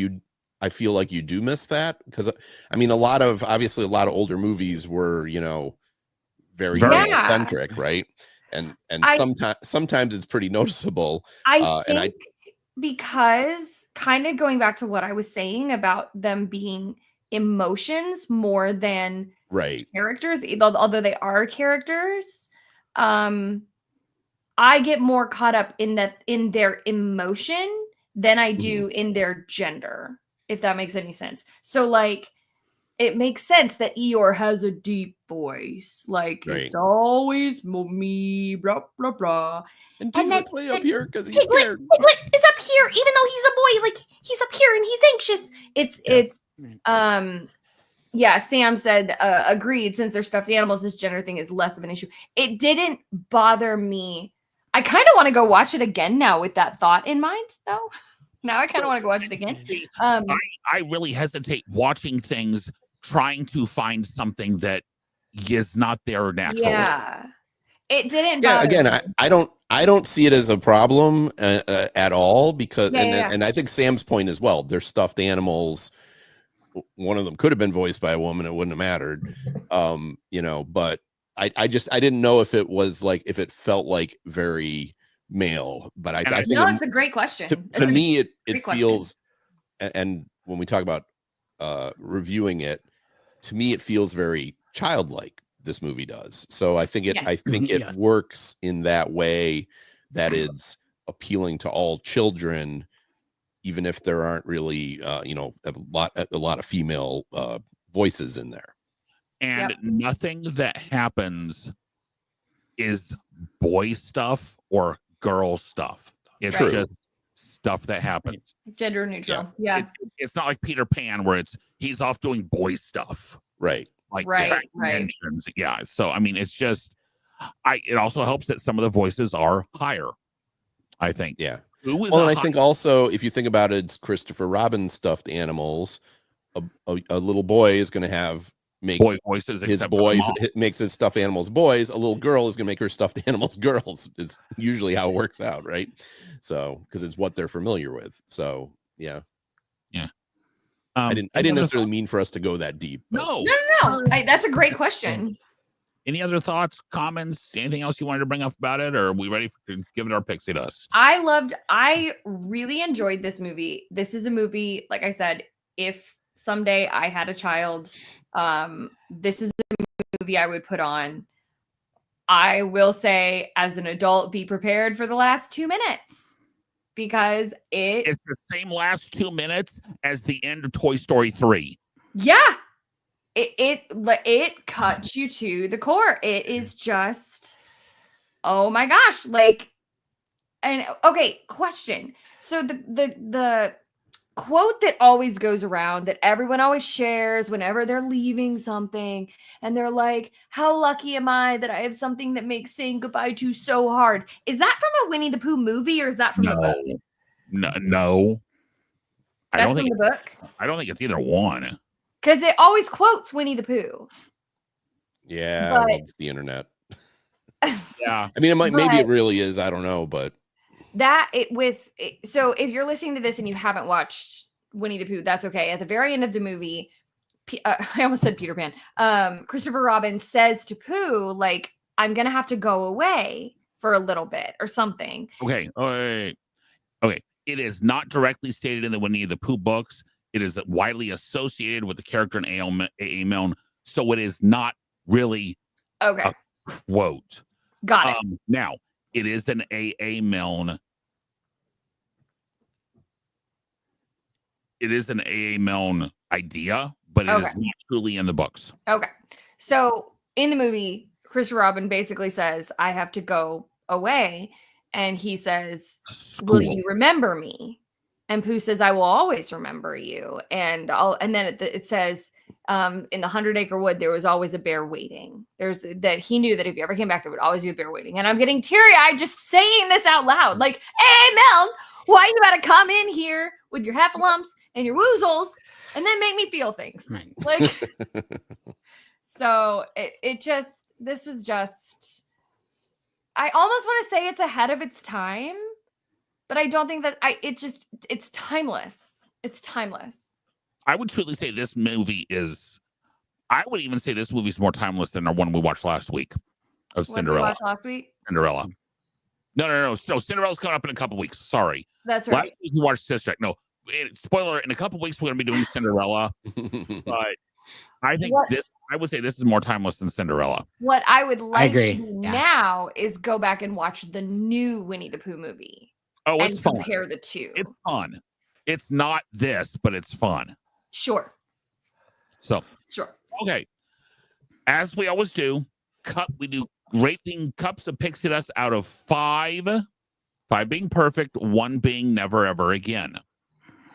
I feel like you do miss that, because I mean, obviously a lot of older movies were, very centric, right? And sometimes it's pretty noticeable. I think because kind of going back to what I was saying about them being emotions more than characters, although they are characters, I get more caught up in their emotion than I do in their gender, if that makes any sense. So like, it makes sense that Eeyore has a deep voice. Like, it's always me, blah, blah, blah. And Piglet's way up here because he's scared. Piglet is up here, even though he's a boy. Like, he's up here and he's anxious. Yeah, Sam said, agreed, since they're stuffed animals, this gender thing is less of an issue. It didn't bother me. I kind of want to go watch it again now with that thought in mind, though. Now I kind of want to go watch it again. I really hesitate watching things trying to find something that is not there naturally. Yeah, it didn't. Yeah, again, I don't see it as a problem at all, because and I think Sam's point as well. They're stuffed animals. One of them could have been voiced by a woman; it wouldn't have mattered. But I didn't know if it felt like very male. But I think it's a great question. To me, it feels, and when we talk about reviewing it, to me it feels very childlike. This movie does. So I think it works in that way, that it's appealing to all children, even if there aren't really a lot of female voices in there. And nothing that happens is boy stuff or girl stuff. It's just stuff that happens. Gender neutral. Yeah. It's not like Peter Pan where he's off doing boy stuff. Right. Like mentions. Yeah. So I mean, it's just it also helps that some of the voices are higher, I think. Yeah. Well, and I think also, if you think about it, it's Christopher Robin stuffed animals. A little boy is going to make boy voices. Makes his stuffed animals boys. A little girl is going to make her stuffed animals girls. Is usually how it works out, right? So because it's what they're familiar with. So yeah. I didn't necessarily mean for us to go that deep. No. That's a great question. Any other thoughts, comments, anything else you wanted to bring up about it, or are we ready to give it our pixie dust? I really enjoyed this movie. This is a movie, like I said, if someday I had a child, this is a movie I would put on. I will say, as an adult, be prepared for the last 2 minutes, because it's the same last 2 minutes as the end of Toy Story 3. Yeah. It cuts you to the core. It is just, oh my gosh. And okay, question. So the quote that always goes around, that everyone always shares whenever they're leaving something, and they're like, how lucky am I that I have something that makes saying goodbye to so hard? Is that from a Winnie the Pooh movie, or is that from a book? No. That's from the book? I don't think it's either one. Because it always quotes Winnie the Pooh. Yeah, it's the internet. Yeah. I mean, maybe it really is. I don't know, but so if you're listening to this and you haven't watched Winnie the Pooh, that's okay. At the very end of the movie, I almost said Peter Pan. Christopher Robin says to Pooh, like, I'm gonna have to go away for a little bit or something. Okay. Okay. It is not directly stated in the Winnie the Pooh books. It is widely associated with the character in A.A. Milne, so it is not really a quote. Got it. Now, it is an A.A. Milne is an A.A. Milne idea, but it is not truly in the books. Okay. So in the movie, Christopher Robin basically says, I have to go away. And he says, will you remember me? And Pooh says, I will always remember you. And then it says, in the 100-acre wood, there was always a bear waiting. That he knew that if you ever came back, there would always be a bear waiting. And I'm getting teary-eyed just saying this out loud. Like, hey, Mel, why you gotta come in here with your heffalumps and your woozles and then make me feel things? Right. Like, so this was just, I almost want to say it's ahead of its time, but I don't think that it's timeless. It's timeless. I would truly say this movie is, I would even say this movie is more timeless than our one we watched last week of Cinderella. What did we watch last week? Cinderella. No. So Cinderella's coming up in a couple weeks. Sorry. That's Last right. week we watched Sister Act. No, spoiler, in a couple weeks we're going to be doing Cinderella. But I think I would say this is more timeless than Cinderella. What I would like to do Yeah. now is go back and watch the new Winnie the Pooh movie. Oh, it's and fun. compare the two. It's fun. It's not this, but it's fun. Sure. So, Sure. okay. As we always do, we do rating cups of pixie dust out of 5. 5 being perfect, 1 being never ever again.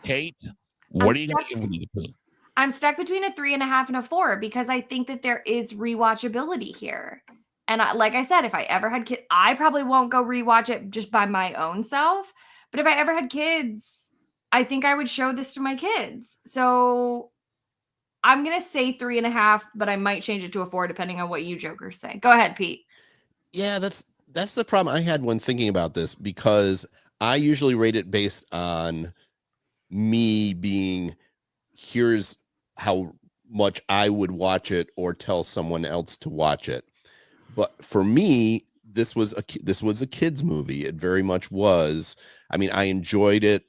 Kate, what are you going to give Winnie the Pooh? I'm stuck between a 3.5 and a 4 because I think that there is rewatchability here. And like I said, if I ever had kids, I probably won't go rewatch it just by my own self. But if I ever had kids, I think I would show this to my kids. So I'm going to say 3.5, but I might change it to a 4 depending on what you jokers say. Go ahead, Pete. Yeah, that's the problem I had when thinking about this, because I usually rate it based on me being, here's how much I would watch it or tell someone else to watch it. But for me, this was a kids movie. It very much was. I mean, I enjoyed it.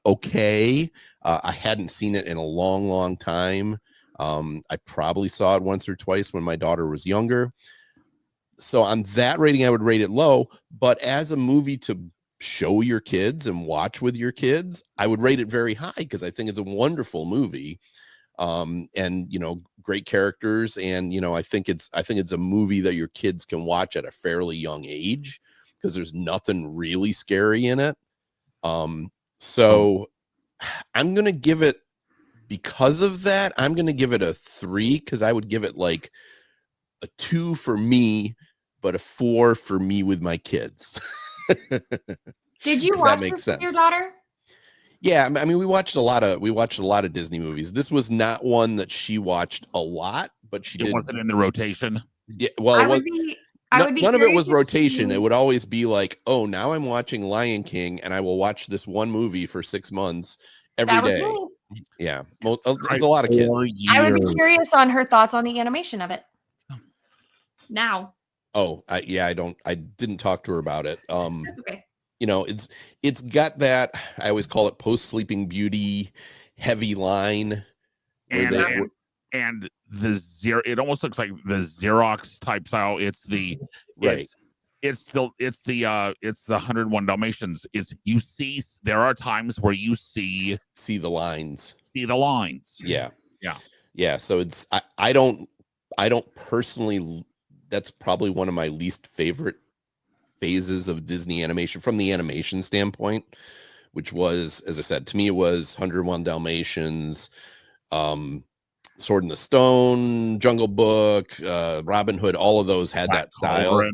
Okay. I hadn't seen it in a long, long time. I probably saw it once or twice when my daughter was younger. So on that rating, I would rate it low. But as a movie to show your kids and watch with your kids, I would rate it very high because I think it's a wonderful movie. And great characters, and I think it's a movie that your kids can watch at a fairly young age because there's nothing really scary in it. So I'm gonna give it, because of that, I'm gonna give it a 3, because I would give it like a 2 for me, but a 4 for me with my kids. Did you watch this with your daughter? Yeah, I mean, we watched a lot of Disney movies. This was not one that she watched a lot, but she did. It wasn't in the rotation. Yeah, well, I would be none of it was rotation. It would always be like, oh, now I'm watching Lion King, and I will watch this one movie for 6 months every day. Yeah, it's a lot of kids. I would be curious on her thoughts on the animation of it. Now. Oh, I didn't talk to her about it. That's okay. It's got that, I always call it post Sleeping Beauty heavy line. And the zero, it almost looks like the Xerox type style. It's the 101 Dalmatians. There are times where you see the lines. Yeah. So it's, I don't personally, that's probably one of my least favorite phases of Disney animation from the animation standpoint, which was, as I said, to me, it was 101 Dalmatians, Sword in the Stone, Jungle Book, Robin Hood. All of those had that style. Cauldron.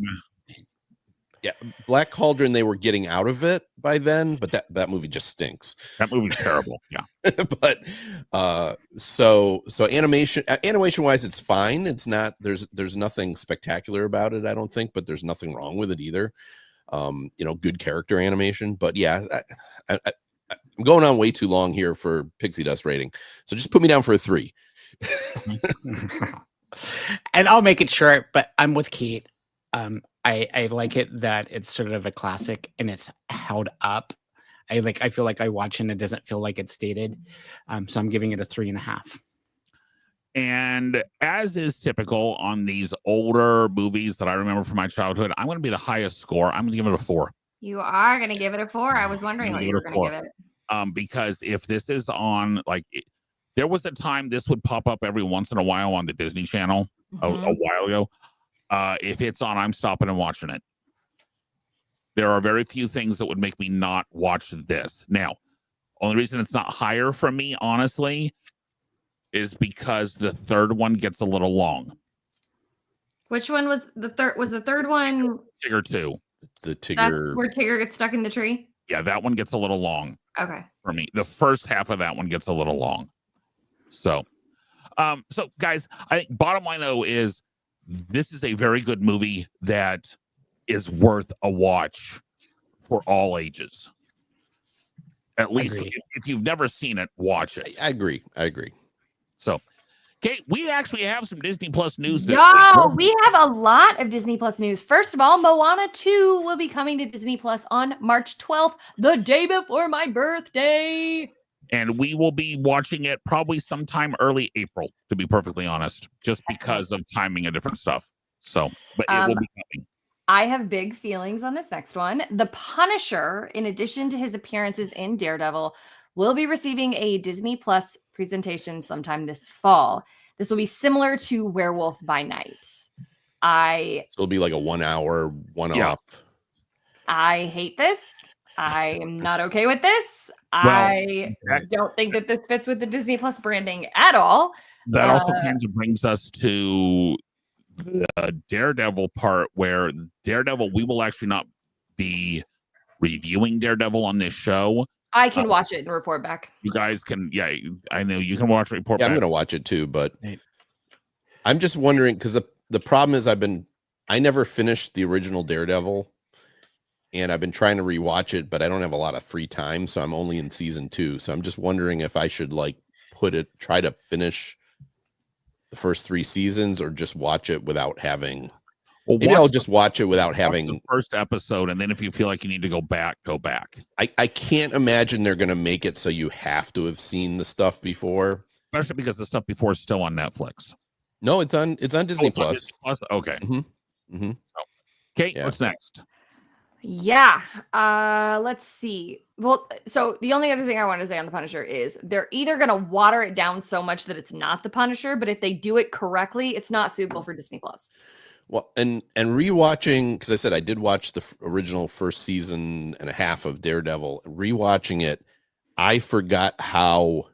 Yeah, Black Cauldron, they were getting out of it by then, but that movie just stinks. That movie's terrible. Yeah. But so animation wise, it's fine. It's not, there's nothing spectacular about it, I don't think, but there's nothing wrong with it either. Good character animation. But yeah, I'm going on way too long here for Pixie Dust rating. So just put me down for a 3. And I'll make it short, but I'm with Kate. I like it that it's sort of a classic and it's held up. I feel like I watch and it doesn't feel like it's dated. So I'm giving it a 3.5. And as is typical on these older movies that I remember from my childhood, I'm going to be the highest score. I'm going to give it a 4. You are going to give it a 4. I was wondering what you were going to give it. Because if this is on, like, there was a time this would pop up every once in a while on the Disney Channel a while ago. If it's on, I'm stopping and watching it. There are very few things that would make me not watch this. Now, only reason it's not higher for me, honestly, is because the third one gets a little long. Which one was the third? Was the third one Tigger 2? The that's Tigger. where Tigger gets stuck in the tree? Yeah, that one gets a little long Okay. for me. The first half of that one gets a little long. So guys, I think bottom line though is this is a very good movie that is worth a watch for all ages. At least if you've never seen it, watch it. I agree. So, Kate, we actually have some Disney Plus news this Yo, week. we have a lot of Disney Plus news. First of all, Moana 2 will be coming to Disney Plus on March 12th, the day before my birthday. And we will be watching it probably sometime early April, to be perfectly honest, just because of timing and different stuff. So, but it will be coming. I have big feelings on this next one. The Punisher, in addition to his appearances in Daredevil, will be receiving a Disney Plus presentation sometime this fall. This will be similar to Werewolf by Night. So it'll be like a 1 hour, one-off. I hate this. I am not okay with this. I don't think that this fits with the Disney Plus branding at all. That also kind of brings us to the Daredevil part, where Daredevil, we will actually not be reviewing Daredevil on this show. I can watch it and report back. You guys can, I know you can watch report back. I'm going to watch it too, but I'm just wondering, because the problem is I never finished the original Daredevil, and I've been trying to rewatch it, but I don't have a lot of free time, so I'm only in season 2. So I'm just wondering if I should try to finish the first 3 seasons, or just watch it without having. Maybe I'll just watch it without having the first episode, and then if you feel like you need to go back, go back. I can't imagine they're going to make it so you have to have seen the stuff before, especially because the stuff before is still on Netflix. No, it's on Disney Plus. Disney Plus. Okay. Mm-hmm. Kate, what's next? Yeah. Let's see. Well, so the only other thing I want to say on The Punisher is they're either going to water it down so much that it's not The Punisher, but if they do it correctly, it's not suitable for Disney Plus. Well, and rewatching, because I said I did watch the original first season and a half of Daredevil. Rewatching it, I forgot how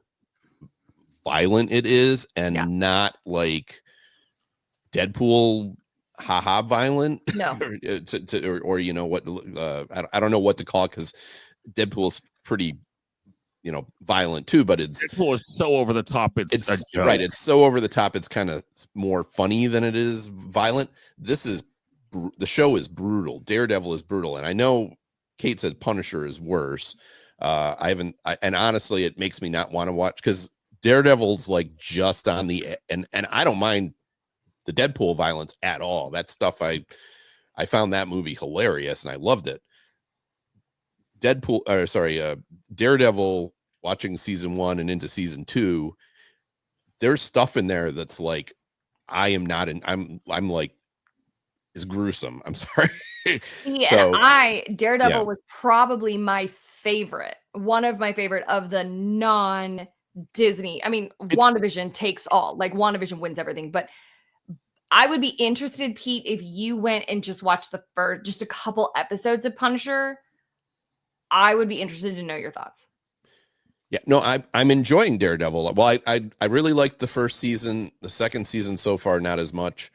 violent it is, and not like Deadpool haha violent. No. or you know what, I don't know what to call it, because Deadpool's pretty violent too, but Deadpool is so over the top. It's right. It's so over the top. It's kind of more funny than it is violent. The show is brutal. Daredevil is brutal. And I know Kate said Punisher is worse. And honestly, it makes me not want to watch, because Daredevil's like just on the, and I don't mind the Deadpool violence at all. That stuff, I found that movie hilarious and I loved it. Daredevil, watching season 1 and into season 2, there's stuff in there that's like, I'm like, is gruesome. I'm sorry. Yeah, so, Daredevil was probably my favorite, one of my favorite of the non-Disney. I mean, WandaVision takes all, like WandaVision wins everything, but I would be interested, Pete, if you went and just watched just a couple episodes of Punisher. I would be interested to know your thoughts. Yeah, no, I'm enjoying Daredevil. Well, I really liked the first season. The second season so far, not as much.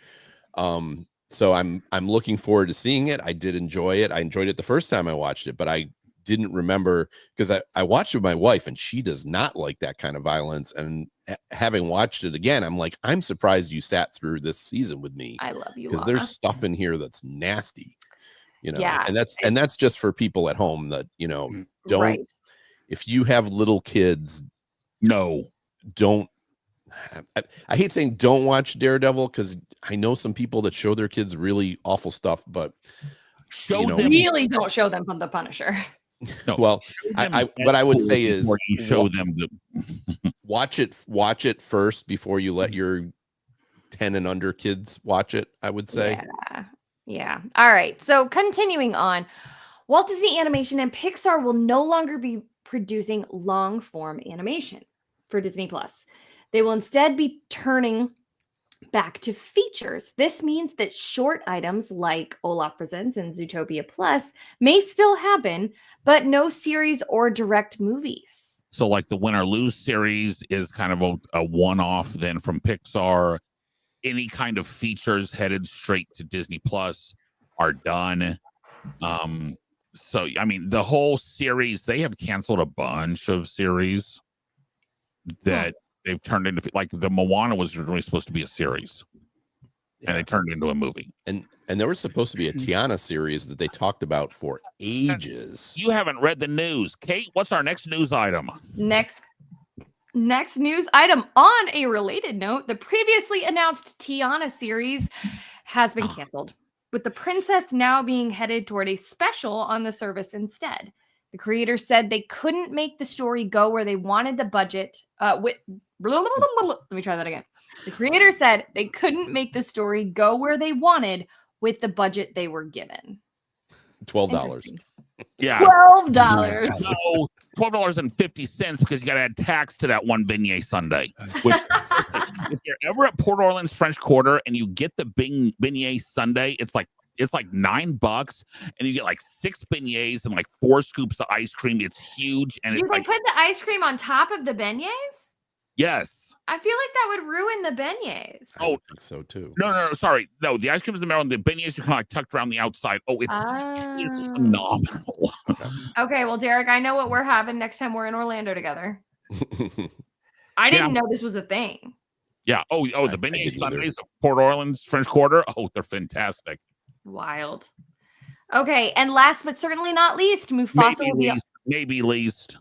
So I'm looking forward to seeing it. I did enjoy it. I enjoyed it the first time I watched it, but I didn't remember, because I watched it with my wife and she does not like that kind of violence. And having watched it again, I'm like, I'm surprised you sat through this season with me. I love you, because there's stuff in here that's nasty. Yeah, and that's just for people at home that don't. Right. If you have little kids, don't. I hate saying don't watch Daredevil, because I know some people that show their kids really awful stuff, but really don't show them The Punisher. No, well, what I would say is you show them watch it first before you let your 10 and under kids watch it, I would say. Yeah. All right. So continuing on, Walt Disney Animation and Pixar will no longer be producing long-form animation for Disney Plus. They will instead be turning back to features. This means that short items like Olaf Presents and Zootopia Plus may still happen, but no series or direct movies. So like the Win or Lose series is kind of a one-off then from Pixar. Any kind of features headed straight to Disney Plus are done. So I mean the whole series, they have canceled a bunch of series that they've turned into, like the Moana was originally supposed to be a series. And they turned it into a movie. And there was supposed to be a Tiana series that they talked about for ages. You haven't read the news. Kate, what's our next news item? Next news item. On a related note, the previously announced Tiana series has been canceled, with the princess now being headed toward a special on the service instead. The creators said they couldn't make the story go where they wanted the budget. Let me try that again. The creators said they couldn't make the story go where they wanted with the budget they were given. $12. Yeah. $12. No, $12.50 because you got to add tax to that one beignet sundae. Which, if you're ever at Port Orleans French Quarter and you get the beignet sundae, it's like $9 and you get like 6 beignets and like 4 scoops of ice cream. It's huge. And Do it's they like, put the ice cream on top of the beignets? yes. I feel like that would ruin the beignets. I think so too. No, sorry. No, the ice cream is in the middle and the beignets are kind of like tucked around the outside. It's phenomenal. Okay, well, Derek, I know what we're having next time we're in Orlando together. I didn't know this was a thing. Yeah. Oh, the beignet sundaes of Port Orleans French Quarter. Oh, they're fantastic. Wild. Okay, and last but certainly not least, Mufasa will be maybe least.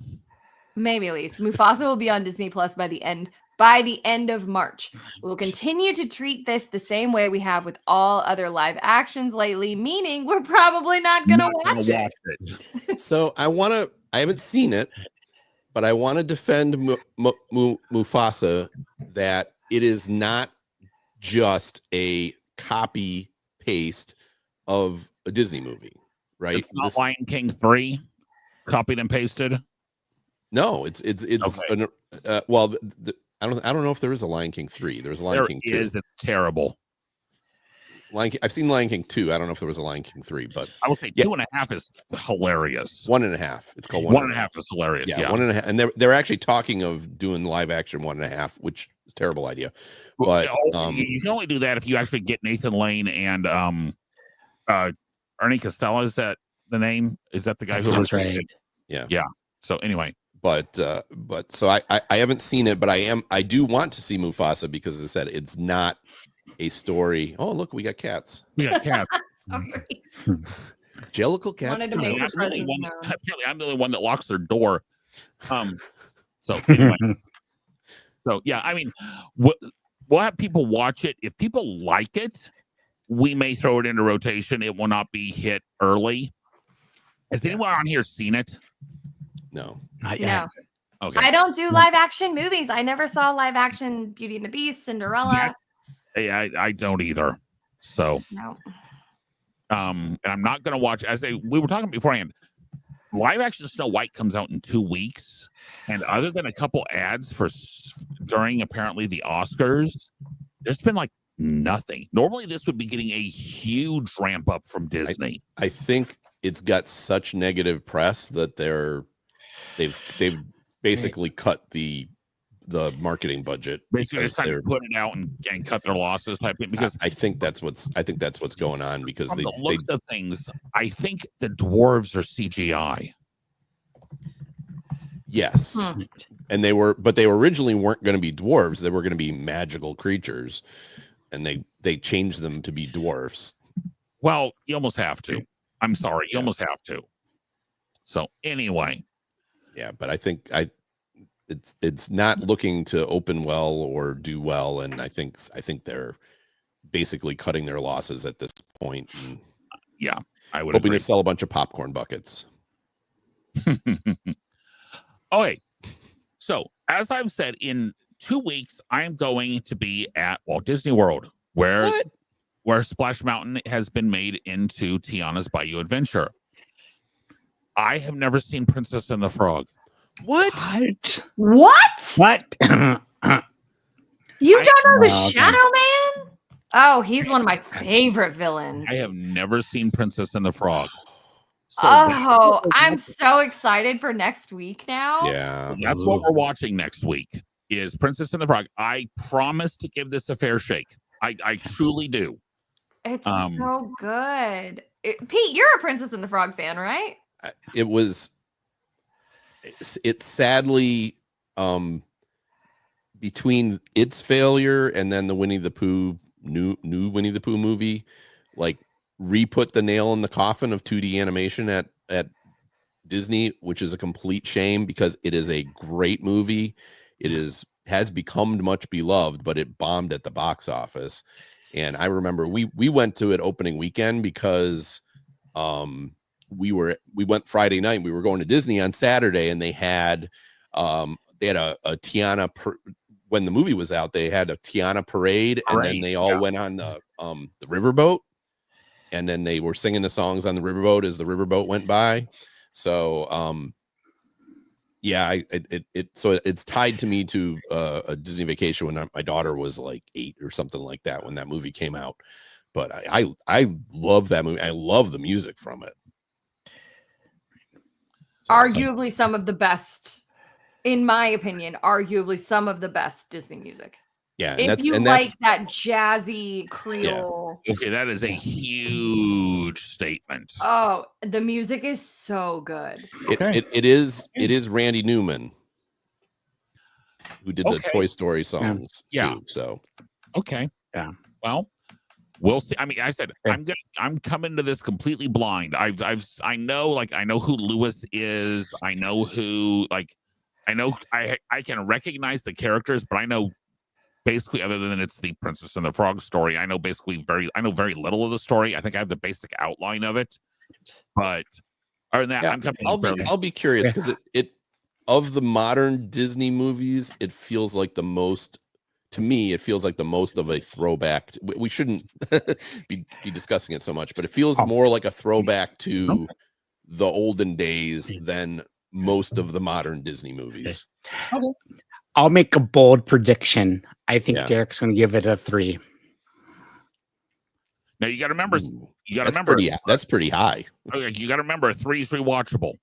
Mufasa will be on Disney Plus by the end of March. We'll continue to treat this the same way we have with all other live actions lately, meaning we're probably not going to watch it. So I haven't seen it, but I want to defend Mufasa that it is not just a copy paste of a Disney movie, right? It's not Lion King 3 copied and pasted. No, it's okay. Well, I don't know if there is a Lion King 3. There's a Lion King 2. It's terrible. I've seen Lion King 2. I don't know if there was a Lion King 3, but I would say 2.5 is hilarious. 1.5. It's called 1.5 is hilarious. Yeah, 1.5. And they're actually talking of doing live action 1.5, which is a terrible idea. But you can only do that if you actually get Nathan Lane and Ernie Costello. Is that the name? Is that the guy who? That's right. Yeah. So anyway. But so I haven't seen it, but I do want to see Mufasa because as I said, it's not a story. Oh, look, we got cats. Sorry. Jellicle cats. Apparently, I'm the only one that locks their door. So anyway. So yeah, I mean, we'll have people watch it. If people like it, we may throw it into rotation. It will not be hit early. Has anyone on here seen it? No. Not yet. No. Okay. I don't do live action movies. I never saw live action Beauty and the Beast, Cinderella. I don't either. So no. And I'm not gonna watch, we were talking beforehand. Live action Snow White comes out in 2 weeks, and other than a couple ads during apparently the Oscars, there's been like nothing. Normally this would be getting a huge ramp up from Disney. I think it's got such negative press that they've basically cut the marketing budget. Basically, it's time to put it out and cut their losses type thing. Because I think that's what's going on because the looks of things, I think the dwarves are CGI. Yes, and they originally weren't going to be dwarves. They were going to be magical creatures, and they changed them to be dwarfs. Well, you almost have to. I'm sorry, you almost have to. So anyway, yeah, but I think it's not looking to open well or do well, and I think they're basicly cutting their losses at this point. And yeah, I would hoping agree. to sell a bunch of popcorn buckets. Okay, so as I've said, in 2 weeks, I am going to be at Walt Disney World, where Splash Mountain has been made into Tiana's Bayou Adventure. I have never seen Princess and the Frog. What? What? You don't know the okay. Shadow Man? Oh, he's one of my favorite villains. I have never seen Princess and the Frog. So Oh, I'm so excited for next week now. Yeah. that's what we're watching next week is Princess and the Frog. I promise to give this a fair shake. I truly do. It's so good. Pete, you're a Princess and the Frog fan, right? It's sadly between its failure and then the Winnie the Pooh new Winnie the Pooh movie, like re-put the nail in the coffin of 2D animation at Disney, which is a complete shame because it is a great movie. It has become much beloved, but it bombed at the box office. And I remember we went to it opening weekend because we went Friday night. We were going to Disney on Saturday, and they had a Tiana when the movie was out. They had a Tiana parade, and then they all went on the riverboat, and then they were singing the songs on the riverboat as the riverboat went by. So yeah, it's tied to me to a Disney Vacation when my daughter was like 8 or something like that when that movie came out. But I love that movie. I love the music from it. So, Arguably some of the best, in my opinion, arguably some of the best Disney music. yeah, If you like that jazzy Creole. Okay, that is a huge statement. Oh, the music is so good. It is Randy Newman who did the Toy Story songs too. So okay, yeah. Well, we'll see. I mean, I said I'm coming to this completely blind. I know who Lewis is. I know who I can recognize the characters, but I know basically other than it's the Princess and the Frog story, I know very little of the story. I think I have the basic outline of it, but other than that, yeah, I'm coming. I'll be curious because it of the modern Disney movies, it feels like the most. To me, it feels like the most of a throwback. We shouldn't be discussing it so much, but it feels more like a throwback to the olden days than most of the modern Disney movies. Okay. I'll make a bold prediction. I think Derek's going to give it a 3. Now you got to remember. That's pretty high. Okay, you got to remember 3 is rewatchable.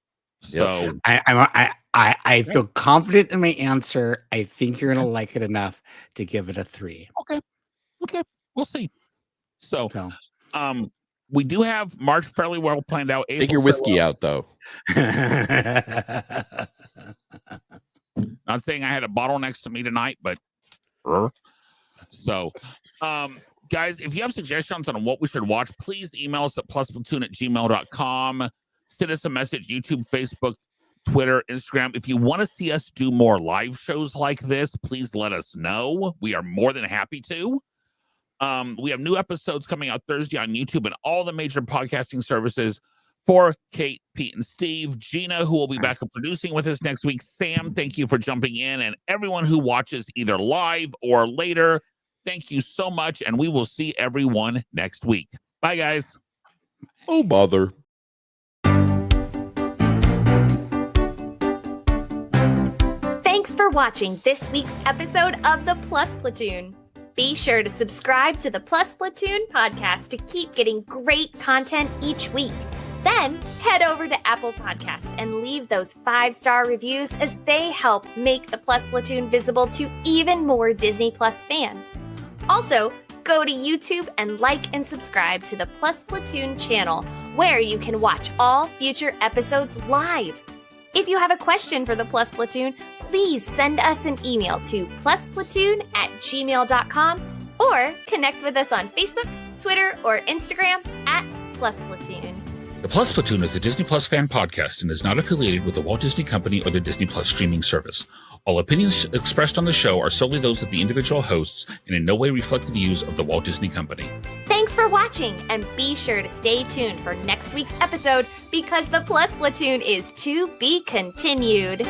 So I feel confident in my answer. I think you're gonna like it enough to give it a 3. Okay, we'll see. So we do have March fairly well planned out. Take your whiskey out though. Not saying I had a bottle next to me tonight, but so guys, if you have suggestions on what we should watch, please email us at plusplatoon@gmail.com. Send us a message, YouTube, Facebook, Twitter, Instagram. If you want to see us do more live shows like this, please let us know. We are more than happy to. We have new episodes coming out Thursday on YouTube and all the major podcasting services for Kate, Pete, and Steve. Gina, who will be back and producing with us next week. Sam, thank you for jumping in. And everyone who watches either live or later, thank you so much. And we will see everyone next week. Bye, guys. Oh, bother. Thanks for watching this week's episode of the Plus Platoon. Be sure to subscribe to the Plus Platoon podcast to keep getting great content each week. Then head over to Apple Podcast and leave those 5-star reviews as they help make the Plus Platoon visible to even more Disney Plus fans. Also, go to YouTube and like and subscribe to the Plus Platoon channel, where you can watch all future episodes live. If you have a question for the Plus Platoon, please send us an email to plusplatoon@gmail.com or connect with us on Facebook, Twitter, or Instagram @plusplatoon. The Plus Platoon is a Disney Plus fan podcast and is not affiliated with the Walt Disney Company or the Disney Plus streaming service. All opinions expressed on the show are solely those of the individual hosts and in no way reflect the views of the Walt Disney Company. Thanks for watching, and be sure to stay tuned for next week's episode because the Plus Platoon is to be continued.